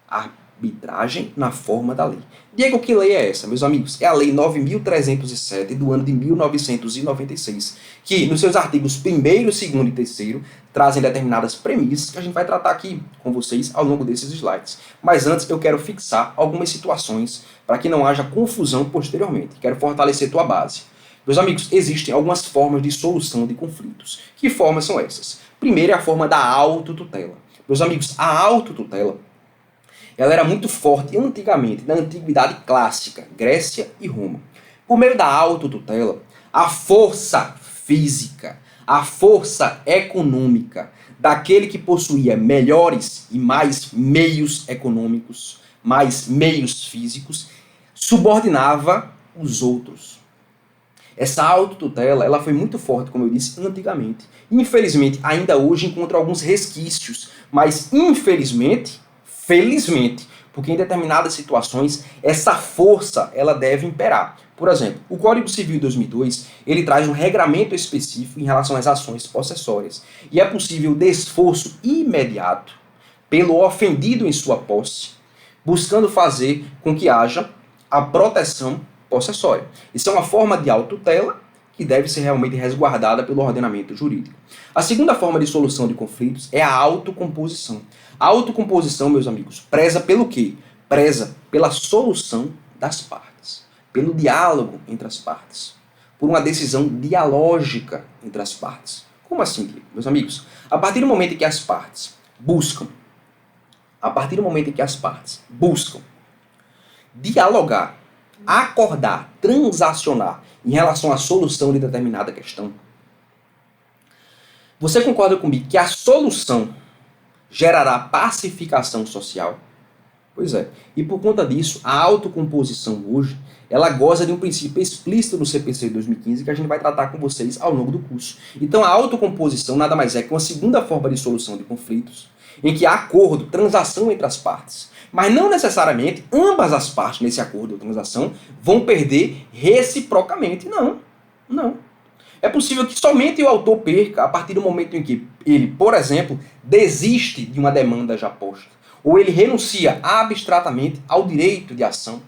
Arbitragem na forma da lei. Diego, que lei é essa, meus amigos? É a Lei 9.307 do ano de 1996, que nos seus artigos 1º, 2º e 3º trazem determinadas premissas que a gente vai tratar aqui com vocês ao longo desses slides. Mas antes eu quero fixar algumas situações para que não haja confusão posteriormente. Quero fortalecer tua base. Meus amigos, existem algumas formas de solução de conflitos. Que formas são essas? Primeiro é a forma da autotutela. Meus amigos, a autotutela ela era muito forte antigamente, na antiguidade clássica, Grécia e Roma. Por meio da autotutela, a força física, a força econômica daquele que possuía melhores e mais meios econômicos, mais meios físicos, subordinava os outros. Essa autotutela, ela foi muito forte, como eu disse, antigamente. Infelizmente, ainda hoje encontra alguns resquícios, mas infelizmente, felizmente, porque em determinadas situações, essa força, ela deve imperar. Por exemplo, o Código Civil de 2002, ele traz um regramento específico em relação às ações possessórias. E é possível desforço imediato pelo ofendido em sua posse, buscando fazer com que haja a proteção possessória. Isso é uma forma de autotutela que deve ser realmente resguardada pelo ordenamento jurídico. A segunda forma de solução de conflitos é a autocomposição. A autocomposição, meus amigos, preza pelo quê? Preza pela solução das partes, pelo diálogo entre as partes, por uma decisão dialógica entre as partes. Como assim, meus amigos? A partir do momento em que as partes buscam dialogar, acordar, transacionar em relação à solução de determinada questão, você concorda comigo que a solução gerará pacificação social? Pois é. E por conta disso, a autocomposição hoje, ela goza de um princípio explícito no CPC de 2015 que a gente vai tratar com vocês ao longo do curso. Então a autocomposição nada mais é que uma segunda forma de solução de conflitos, em que há acordo, transação entre as partes. Mas não necessariamente ambas as partes nesse acordo ou transação vão perder reciprocamente. Não. É possível que somente o autor perca a partir do momento em que ele, por exemplo, desiste de uma demanda já posta. Ou ele renuncia abstratamente ao direito de ação.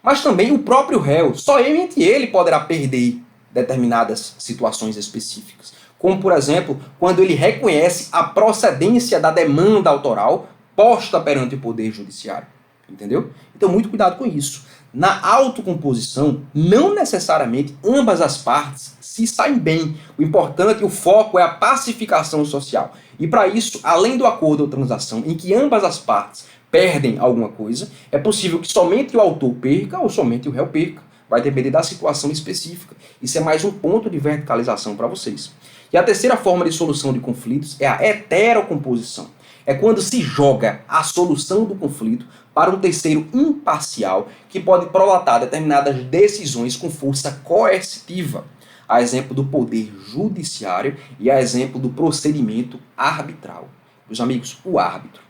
Mas também o próprio réu, somente ele poderá perder determinadas situações específicas. Como, por exemplo, quando ele reconhece a procedência da demanda autoral posta perante o Poder Judiciário. Entendeu? Então, muito cuidado com isso. Na autocomposição, não necessariamente ambas as partes se saem bem. O importante, o foco é a pacificação social. E para isso, além do acordo ou transação em que ambas as partes perdem alguma coisa, é possível que somente o autor perca ou somente o réu perca. Vai depender da situação específica. Isso é mais um ponto de verticalização para vocês. E a terceira forma de solução de conflitos é a heterocomposição. É quando se joga a solução do conflito para um terceiro imparcial que pode prolatar determinadas decisões com força coercitiva. A exemplo do poder judiciário e a exemplo do procedimento arbitral. Meus amigos, o árbitro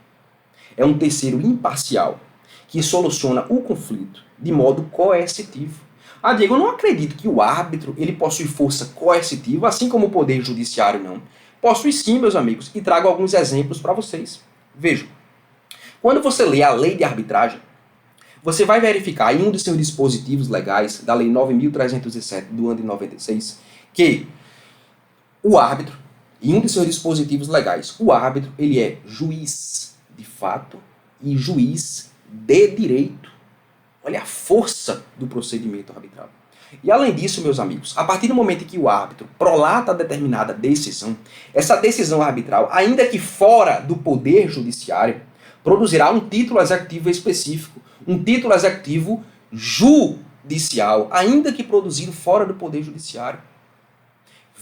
é um terceiro imparcial que soluciona o conflito de modo coercitivo. Ah, Diego, eu não acredito que o árbitro ele possui força coercitiva, assim como o poder judiciário não. Possui sim, meus amigos, e trago alguns exemplos para vocês. Vejam, quando você lê a lei de arbitragem, você vai verificar em um dos seus dispositivos legais, da Lei 9.307 do ano de 96, que o árbitro, em um dos seus dispositivos legais, o árbitro ele é juiz de fato e juiz de direito. Olha a força do procedimento arbitral. E além disso, meus amigos, a partir do momento em que o árbitro prolata determinada decisão, essa decisão arbitral, ainda que fora do poder judiciário, produzirá um título executivo específico, um título executivo judicial, ainda que produzido fora do poder judiciário.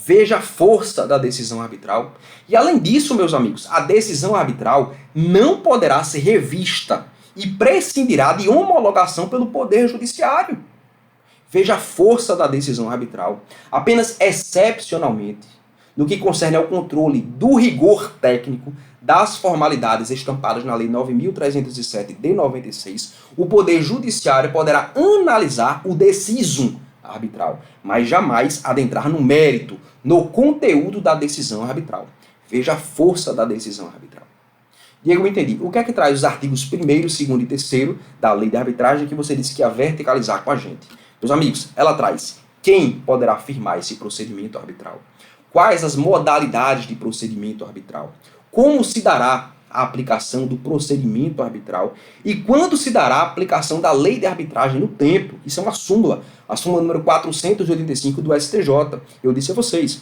Veja a força da decisão arbitral. E além disso, meus amigos, a decisão arbitral não poderá ser revista e prescindirá de homologação pelo Poder Judiciário. Veja a força da decisão arbitral. Apenas excepcionalmente, no que concerne ao controle do rigor técnico das formalidades estampadas na Lei 9.307 de 96, o Poder Judiciário poderá analisar o decisum arbitral, mas jamais adentrar no mérito, no conteúdo da decisão arbitral. Veja a força da decisão arbitral. Diego, eu entendi. O que é que traz os artigos 1º, 2º e 3º da Lei de Arbitragem que você disse que ia verticalizar com a gente? Meus amigos, ela traz quem poderá firmar esse procedimento arbitral, quais as modalidades de procedimento arbitral, como se dará a aplicação do procedimento arbitral e quando se dará a aplicação da lei de arbitragem no tempo. Isso é uma súmula, a súmula número 485 do STJ. Eu disse a vocês,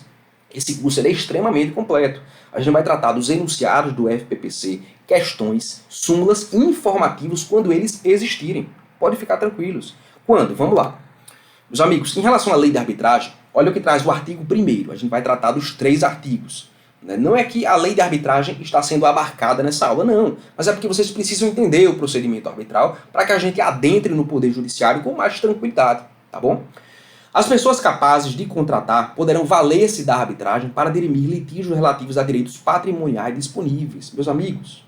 esse curso é extremamente completo. A gente vai tratar dos enunciados do FPPC, questões, súmulas e informativos quando eles existirem. Pode ficar tranquilos. Quando? Vamos lá. Meus amigos, em relação à lei de arbitragem, olha o que traz o artigo 1º. A gente vai tratar dos 3 artigos. Não é que a lei de arbitragem está sendo abarcada nessa aula, não. Mas é porque vocês precisam entender o procedimento arbitral para que a gente adentre no Poder Judiciário com mais tranquilidade, tá bom? As pessoas capazes de contratar poderão valer-se da arbitragem para dirimir litígios relativos a direitos patrimoniais disponíveis. Meus amigos,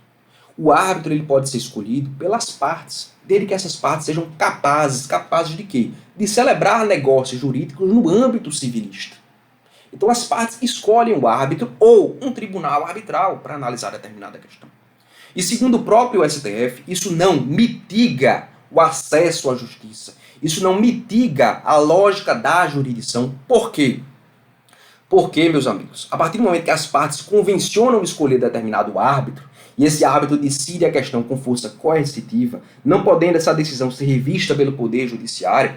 o árbitro ele pode ser escolhido pelas partes, desde que essas partes sejam capazes de quê? De celebrar negócios jurídicos no âmbito civilista. Então as partes escolhem o árbitro ou um tribunal arbitral para analisar determinada questão. E segundo o próprio STF, isso não mitiga o acesso à justiça. Isso não mitiga a lógica da jurisdição. Por quê? Porque, meus amigos, a partir do momento que as partes convencionam escolher determinado árbitro, e esse árbitro decide a questão com força coercitiva, não podendo essa decisão ser revista pelo Poder Judiciário,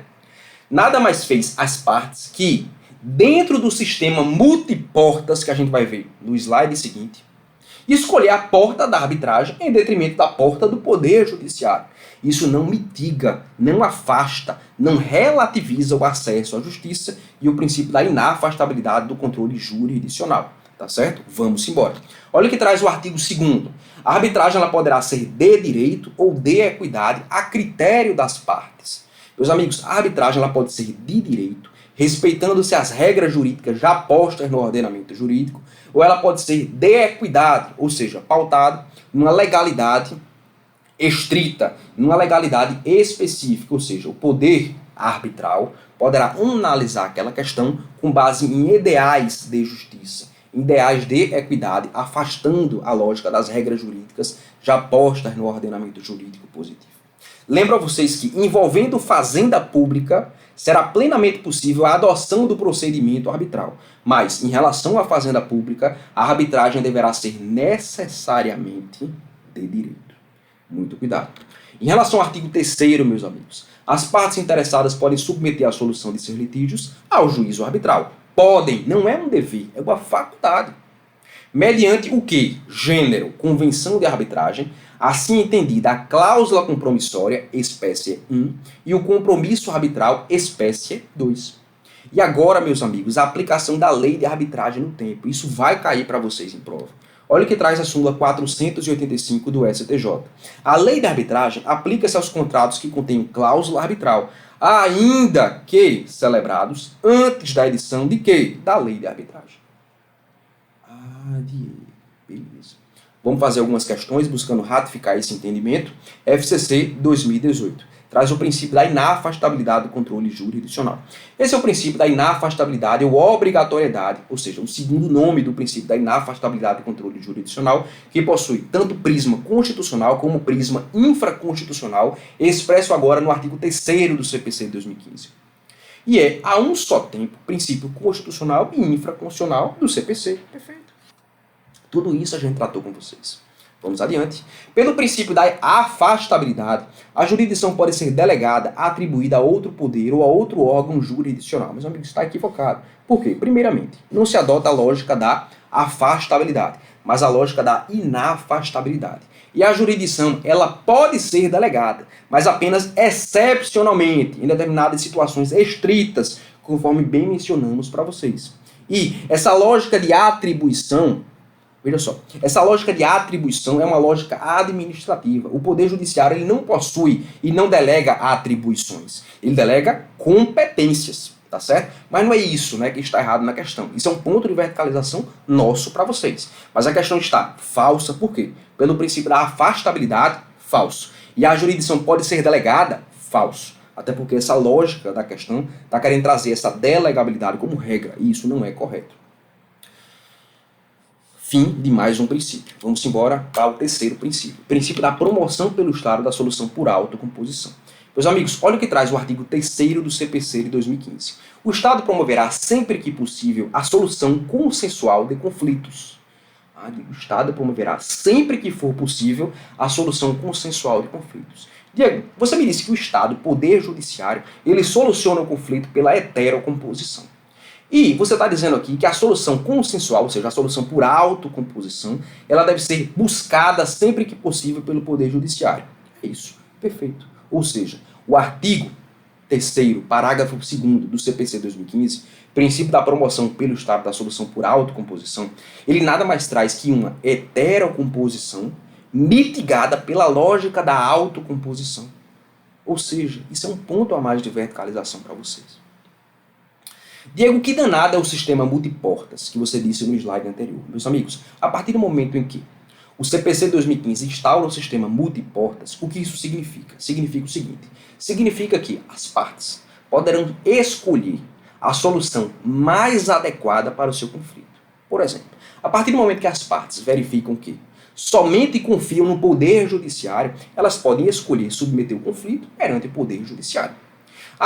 nada mais fez as partes que, dentro do sistema multiportas que a gente vai ver no slide seguinte, escolher a porta da arbitragem em detrimento da porta do Poder Judiciário. Isso não mitiga, não afasta, não relativiza o acesso à justiça e o princípio da inafastabilidade do controle jurisdicional. Tá certo? Vamos embora. Olha o que traz o artigo 2º. A arbitragem ela poderá ser de direito ou de equidade a critério das partes. Meus amigos, a arbitragem ela pode ser de direito, respeitando-se as regras jurídicas já postas no ordenamento jurídico, ou ela pode ser de equidade, ou seja, pautada numa legalidade estrita, numa legalidade específica, ou seja, o poder arbitral poderá analisar aquela questão com base em ideais de justiça, ideais de equidade, afastando a lógica das regras jurídicas já postas no ordenamento jurídico positivo. Lembro a vocês que, envolvendo fazenda pública, será plenamente possível a adoção do procedimento arbitral. Mas, em relação à fazenda pública, a arbitragem deverá ser necessariamente de direito. Muito cuidado. Em relação ao artigo 3º, meus amigos, as partes interessadas podem submeter a solução de seus litígios ao juízo arbitral. Podem, não é um dever, é uma faculdade. Mediante o que? Gênero, convenção de arbitragem, assim entendida a cláusula compromissória, espécie 1, e o compromisso arbitral, espécie 2. E agora, meus amigos, a aplicação da lei de arbitragem no tempo. Isso vai cair para vocês em prova. Olha o que traz a súmula 485 do STJ. A lei de arbitragem aplica-se aos contratos que contêm cláusula arbitral, ainda que celebrados antes da edição de quê? Da lei de arbitragem. Beleza. Vamos fazer algumas questões buscando ratificar esse entendimento. FCC 2018. Traz o princípio da inafastabilidade do controle jurisdicional. Esse é o princípio da inafastabilidade ou obrigatoriedade, ou seja, o segundo nome do princípio da inafastabilidade do controle jurisdicional, que possui tanto prisma constitucional como prisma infraconstitucional, expresso agora no artigo 3º do CPC de 2015. E é, a um só tempo, princípio constitucional e infraconstitucional do CPC. Perfeito. Tudo isso a gente tratou com vocês. Vamos adiante. Pelo princípio da afastabilidade, a jurisdição pode ser delegada, atribuída a outro poder ou a outro órgão jurisdicional. Meus amigos, está equivocado. Por quê? Primeiramente, não se adota a lógica da afastabilidade, mas a lógica da inafastabilidade. E a jurisdição, ela pode ser delegada, mas apenas excepcionalmente, em determinadas situações estritas, conforme bem mencionamos para vocês. E essa lógica de atribuição, veja só, essa lógica de atribuição é uma lógica administrativa. O Poder Judiciário ele não possui e não delega atribuições. Ele delega competências, tá certo? Mas não é isso, né, que está errado na questão. Isso é um ponto de verticalização nosso para vocês. Mas a questão está falsa, por quê? Pelo princípio da afastabilidade, falso. E a jurisdição pode ser delegada, falso. Até porque essa lógica da questão está querendo trazer essa delegabilidade como regra, e isso não é correto. Fim de mais um princípio. Vamos embora para o terceiro princípio. O princípio da promoção pelo Estado da solução por autocomposição. Meus amigos, olha o que traz o artigo 3º do CPC de 2015. O Estado promoverá, sempre que possível, a solução consensual de conflitos. O Estado promoverá, sempre que for possível, a solução consensual de conflitos. Diego, você me disse que o Estado, o Poder Judiciário, ele soluciona o conflito pela heterocomposição. E você está dizendo aqui que a solução consensual, ou seja, a solução por autocomposição, ela deve ser buscada sempre que possível pelo Poder Judiciário. É isso, perfeito. Ou seja, o artigo 3º, parágrafo 2º do CPC 2015, princípio da promoção pelo Estado da solução por autocomposição, ele nada mais traz que uma heterocomposição mitigada pela lógica da autocomposição. Ou seja, isso é um ponto a mais de verticalização para vocês. Diego, que danado é o sistema multiportas que você disse no slide anterior? Meus amigos, a partir do momento em que o CPC 2015 instaura o sistema multiportas, o que isso significa? Significa o seguinte, significa que as partes poderão escolher a solução mais adequada para o seu conflito. Por exemplo, a partir do momento que as partes verificam que somente confiam no Poder Judiciário, elas podem escolher submeter o conflito perante o Poder Judiciário.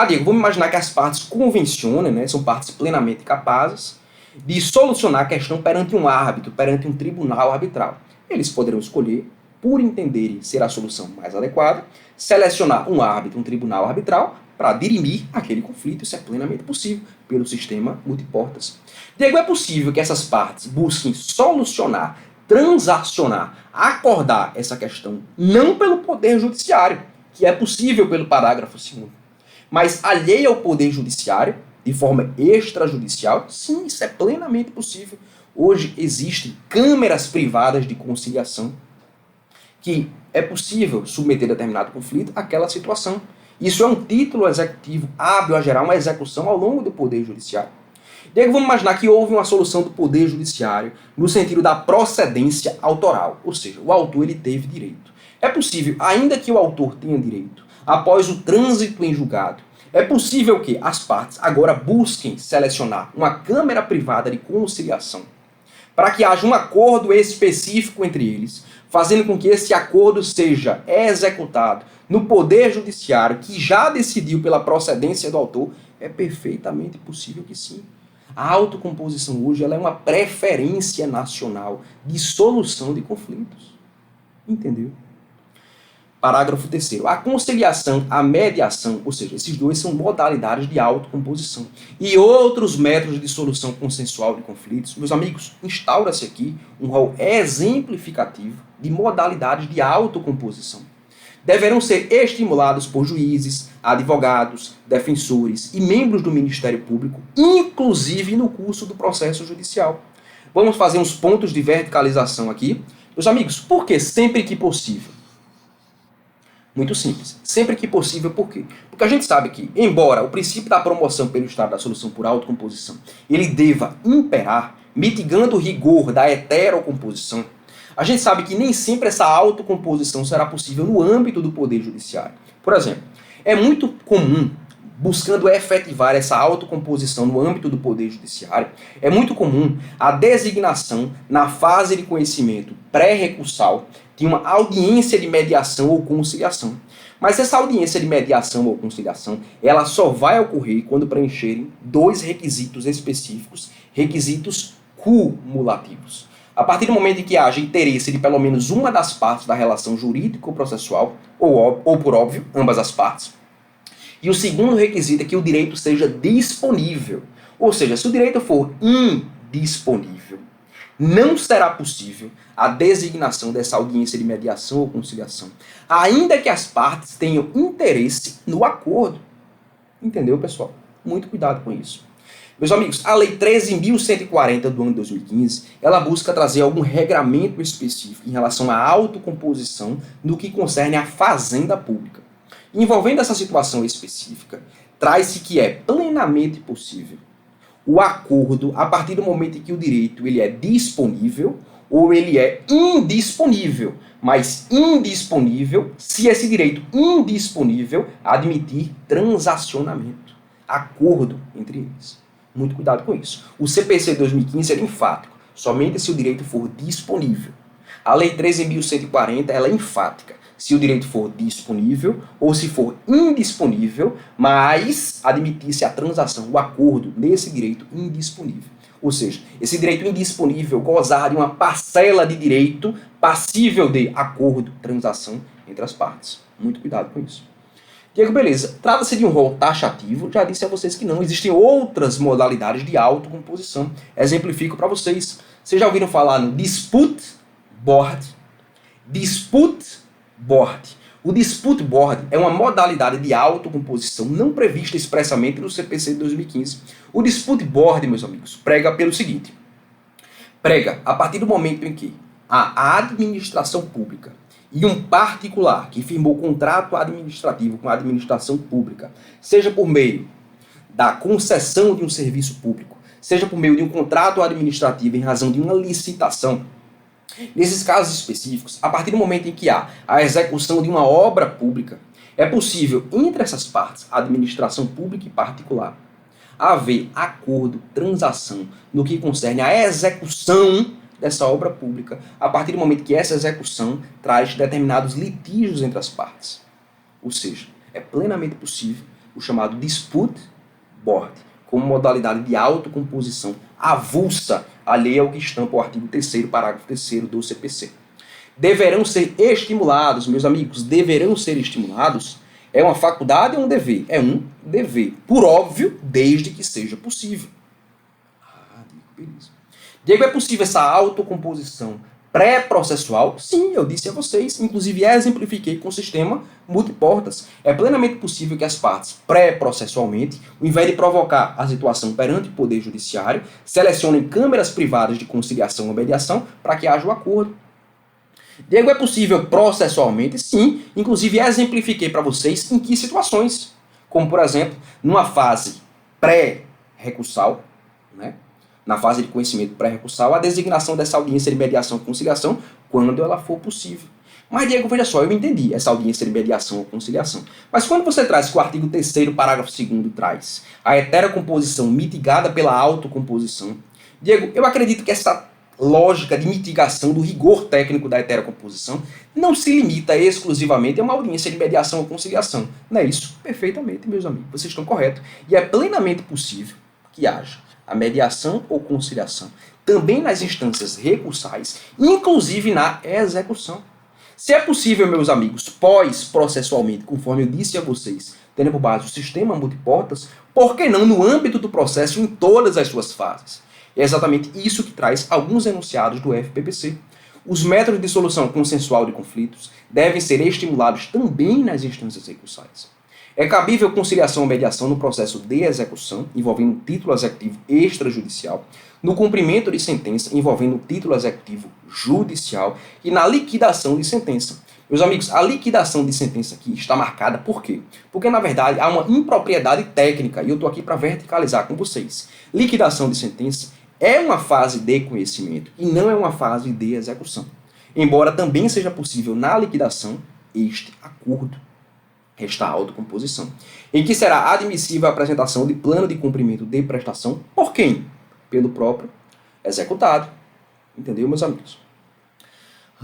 Diego, vamos imaginar que as partes convencionam, né, são partes plenamente capazes de solucionar a questão perante um árbitro, perante um tribunal arbitral. Eles poderão escolher, por entenderem ser a solução mais adequada, selecionar um árbitro, um tribunal arbitral, para dirimir aquele conflito. Isso é plenamente possível pelo sistema multiportas. Diego, é possível que essas partes busquem solucionar, transacionar, acordar essa questão, não pelo Poder Judiciário, que é possível pelo parágrafo 2º, mas alheia ao Poder Judiciário, de forma extrajudicial, sim, isso é plenamente possível. Hoje existem câmeras privadas de conciliação que é possível submeter determinado conflito àquela situação. Isso é um título executivo hábil a gerar uma execução ao longo do Poder Judiciário. Diego, vamos imaginar que houve uma solução do Poder Judiciário no sentido da procedência autoral, ou seja, o autor ele teve direito. É possível, ainda que o autor tenha direito, após o trânsito em julgado, é possível que as partes agora busquem selecionar uma câmara privada de conciliação para que haja um acordo específico entre eles, fazendo com que esse acordo seja executado no Poder Judiciário, que já decidiu pela procedência do autor. É perfeitamente possível que sim. A autocomposição hoje ela é uma preferência nacional de solução de conflitos. Entendeu? Parágrafo 3º. A conciliação, a mediação, ou seja, esses dois são modalidades de autocomposição. E outros métodos de solução consensual de conflitos. Meus amigos, instaura-se aqui um rol exemplificativo de modalidades de autocomposição. Deverão ser estimulados por juízes, advogados, defensores e membros do Ministério Público, inclusive no curso do processo judicial. Vamos fazer uns pontos de verticalização aqui. Meus amigos, por que sempre que possível? Muito simples. Sempre que possível, por quê? Porque a gente sabe que, embora o princípio da promoção pelo Estado da solução por autocomposição ele deva imperar, mitigando o rigor da heterocomposição, a gente sabe que nem sempre essa autocomposição será possível no âmbito do Poder Judiciário. Por exemplo, é muito comum, buscando efetivar essa autocomposição no âmbito do Poder Judiciário, é muito comum a designação na fase de conhecimento pré-recursal de uma audiência de mediação ou conciliação. Mas essa audiência de mediação ou conciliação, ela só vai ocorrer quando preencherem dois requisitos específicos, requisitos cumulativos. A partir do momento em que haja interesse de pelo menos uma das partes da relação jurídico-processual, ou por óbvio, ambas as partes. E o segundo requisito é que o direito seja disponível. Ou seja, se o direito for indisponível, não será possível a designação dessa audiência de mediação ou conciliação, ainda que as partes tenham interesse no acordo. Entendeu, pessoal? Muito cuidado com isso. Meus amigos, a Lei 13.140 do ano 2015, ela busca trazer algum regramento específico em relação à autocomposição no que concerne à fazenda pública. Envolvendo essa situação específica, traz-se que é plenamente possível o acordo a partir do momento em que o direito ele é disponível ou ele é indisponível, mas indisponível se esse direito indisponível admitir transacionamento, acordo entre eles. Muito cuidado com isso. O CPC 2015 era enfático, somente se o direito for disponível. A Lei 13.140 ela é enfática, se o direito for disponível ou se for indisponível, mas admitir-se a transação, o acordo nesse direito indisponível. Ou seja, esse direito indisponível gozar de uma parcela de direito passível de acordo, transação entre as partes. Muito cuidado com isso. Diego, beleza. Trata-se de um rol taxativo. Já disse a vocês que não. Existem outras modalidades de autocomposição. Exemplifico para vocês. Vocês já ouviram falar no dispute board? Dispute board. O dispute board é uma modalidade de autocomposição não prevista expressamente no CPC de 2015. O dispute board, meus amigos, prega pelo seguinte. Prega a partir do momento em que a administração pública e um particular que firmou contrato administrativo com a administração pública, seja por meio da concessão de um serviço público, seja por meio de um contrato administrativo em razão de uma licitação, nesses casos específicos, a partir do momento em que há a execução de uma obra pública, é possível, entre essas partes, administração pública e particular, haver acordo, transação, no que concerne à execução dessa obra pública, a partir do momento que essa execução traz determinados litígios entre as partes. Ou seja, é plenamente possível o chamado dispute board, como modalidade de autocomposição avulsa, alheia ao que estampa o artigo 3º, parágrafo 3º do CPC. Deverão ser estimulados, meus amigos, deverão ser estimulados. É uma faculdade ou um dever? É um dever. Por óbvio, desde que seja possível. Beleza. Diego, é possível essa autocomposição pré-processual? Sim, eu disse a vocês, inclusive exemplifiquei com o sistema multiportas. É plenamente possível que as partes pré-processualmente, ao invés de provocar a situação perante o Poder Judiciário, selecionem câmeras privadas de conciliação ou mediação para que haja o acordo. Diego, é possível processualmente? Sim, inclusive exemplifiquei para vocês em que situações. Como, por exemplo, numa fase pré-recursal, né? Na fase de conhecimento pré-recursal, a designação dessa audiência de mediação ou conciliação quando ela for possível. Mas, Diego, veja só, eu entendi essa audiência de mediação ou conciliação. Mas quando você traz que o artigo 3º, parágrafo 2º traz a heterocomposição mitigada pela autocomposição, Diego, eu acredito que essa lógica de mitigação do rigor técnico da heterocomposição não se limita exclusivamente a uma audiência de mediação ou conciliação. Não é isso? Perfeitamente, meus amigos. Vocês estão corretos. E é plenamente possível que haja a mediação ou conciliação também nas instâncias recursais, inclusive na execução. Se é possível, meus amigos, pós-processualmente, conforme eu disse a vocês, tendo por base o sistema multiportas, por que não no âmbito do processo em todas as suas fases? É exatamente isso que traz alguns enunciados do FPPC. Os métodos de solução consensual de conflitos devem ser estimulados também nas instâncias recursais. É cabível conciliação ou mediação no processo de execução, envolvendo título executivo extrajudicial, no cumprimento de sentença, envolvendo título executivo judicial e na liquidação de sentença. Meus amigos, a liquidação de sentença aqui está marcada por quê? Porque, na verdade, há uma impropriedade técnica e eu estou aqui para verticalizar com vocês. Liquidação de sentença é uma fase de conhecimento e não é uma fase de execução. Embora também seja possível na liquidação este acordo, esta autocomposição, em que será admissível a apresentação de plano de cumprimento de prestação por quem? Pelo próprio executado. Entendeu, meus amigos?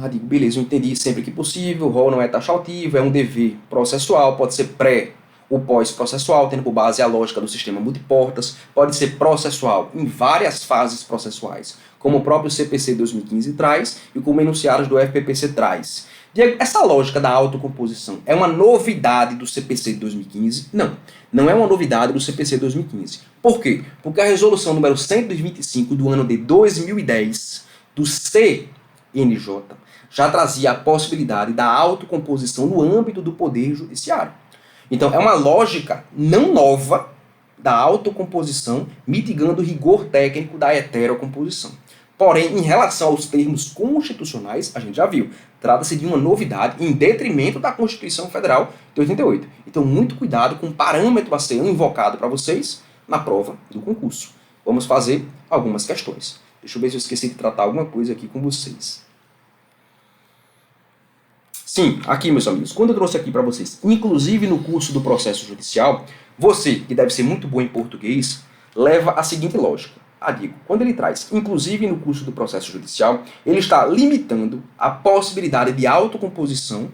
Digo, beleza, eu entendi sempre que possível, o rol não é taxativo, é um dever processual, pode ser pré ou pós-processual, tendo por base a lógica do sistema multiportas, pode ser processual em várias fases processuais, como o próprio CPC 2015 traz e como enunciados do FPPC traz. Diego, essa lógica da autocomposição é uma novidade do CPC de 2015? Não, não é uma novidade do CPC 2015. Por quê? Porque a resolução número 125 do ano de 2010 do CNJ já trazia a possibilidade da autocomposição no âmbito do Poder Judiciário. Então, é uma lógica não nova da autocomposição, mitigando o rigor técnico da heterocomposição. Porém, em relação aos termos constitucionais, a gente já viu, trata-se de uma novidade em detrimento da Constituição Federal de 88. Então, muito cuidado com o parâmetro a ser invocado para vocês na prova do concurso. Vamos fazer algumas questões. Deixa eu ver se eu esqueci de tratar alguma coisa aqui com vocês. Sim, aqui, meus amigos, quando eu trouxe aqui para vocês, inclusive no curso do processo judicial, você, que deve ser muito bom em português, leva a seguinte lógica. Digo, quando ele traz, inclusive no curso do processo judicial, ele está limitando a possibilidade de autocomposição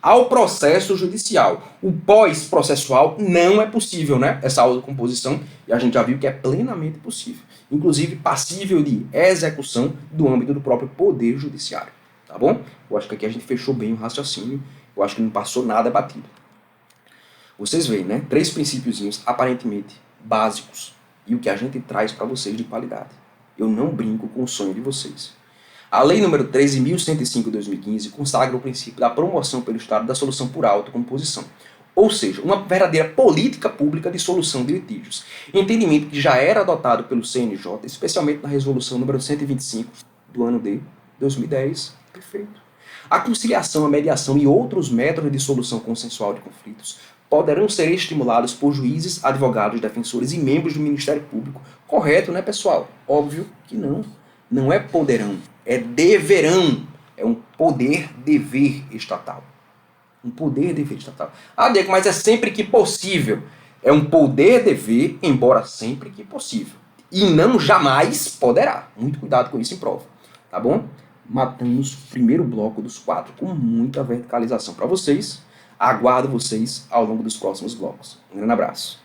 ao processo judicial. O pós-processual não é possível, né? Essa autocomposição, e a gente já viu que é plenamente possível. Inclusive passível de execução do âmbito do próprio Poder Judiciário. Tá bom? Eu acho que aqui a gente fechou bem o raciocínio. Eu acho que não passou nada batido. Vocês veem, né? 3 princípiozinhos aparentemente básicos. E o que a gente traz para vocês de qualidade. Eu não brinco com o sonho de vocês. A Lei nº 13.105/2015 consagra o princípio da promoção pelo Estado da solução por autocomposição. Ou seja, uma verdadeira política pública de solução de litígios. Entendimento que já era adotado pelo CNJ, especialmente na resolução número 125 do ano de 2010. Perfeito. A conciliação, a mediação e outros métodos de solução consensual de conflitos poderão ser estimulados por juízes, advogados, defensores e membros do Ministério Público. Correto, né, pessoal? Óbvio que não. Não é poderão, é deverão. É um poder-dever estatal. Um poder-dever estatal. Diego, mas é sempre que possível. É um poder-dever, embora sempre que possível. E não jamais poderá. Muito cuidado com isso em prova. Tá bom? Matamos o primeiro bloco dos 4 com muita verticalização para vocês. Aguardo vocês ao longo dos próximos blocos. Um grande abraço.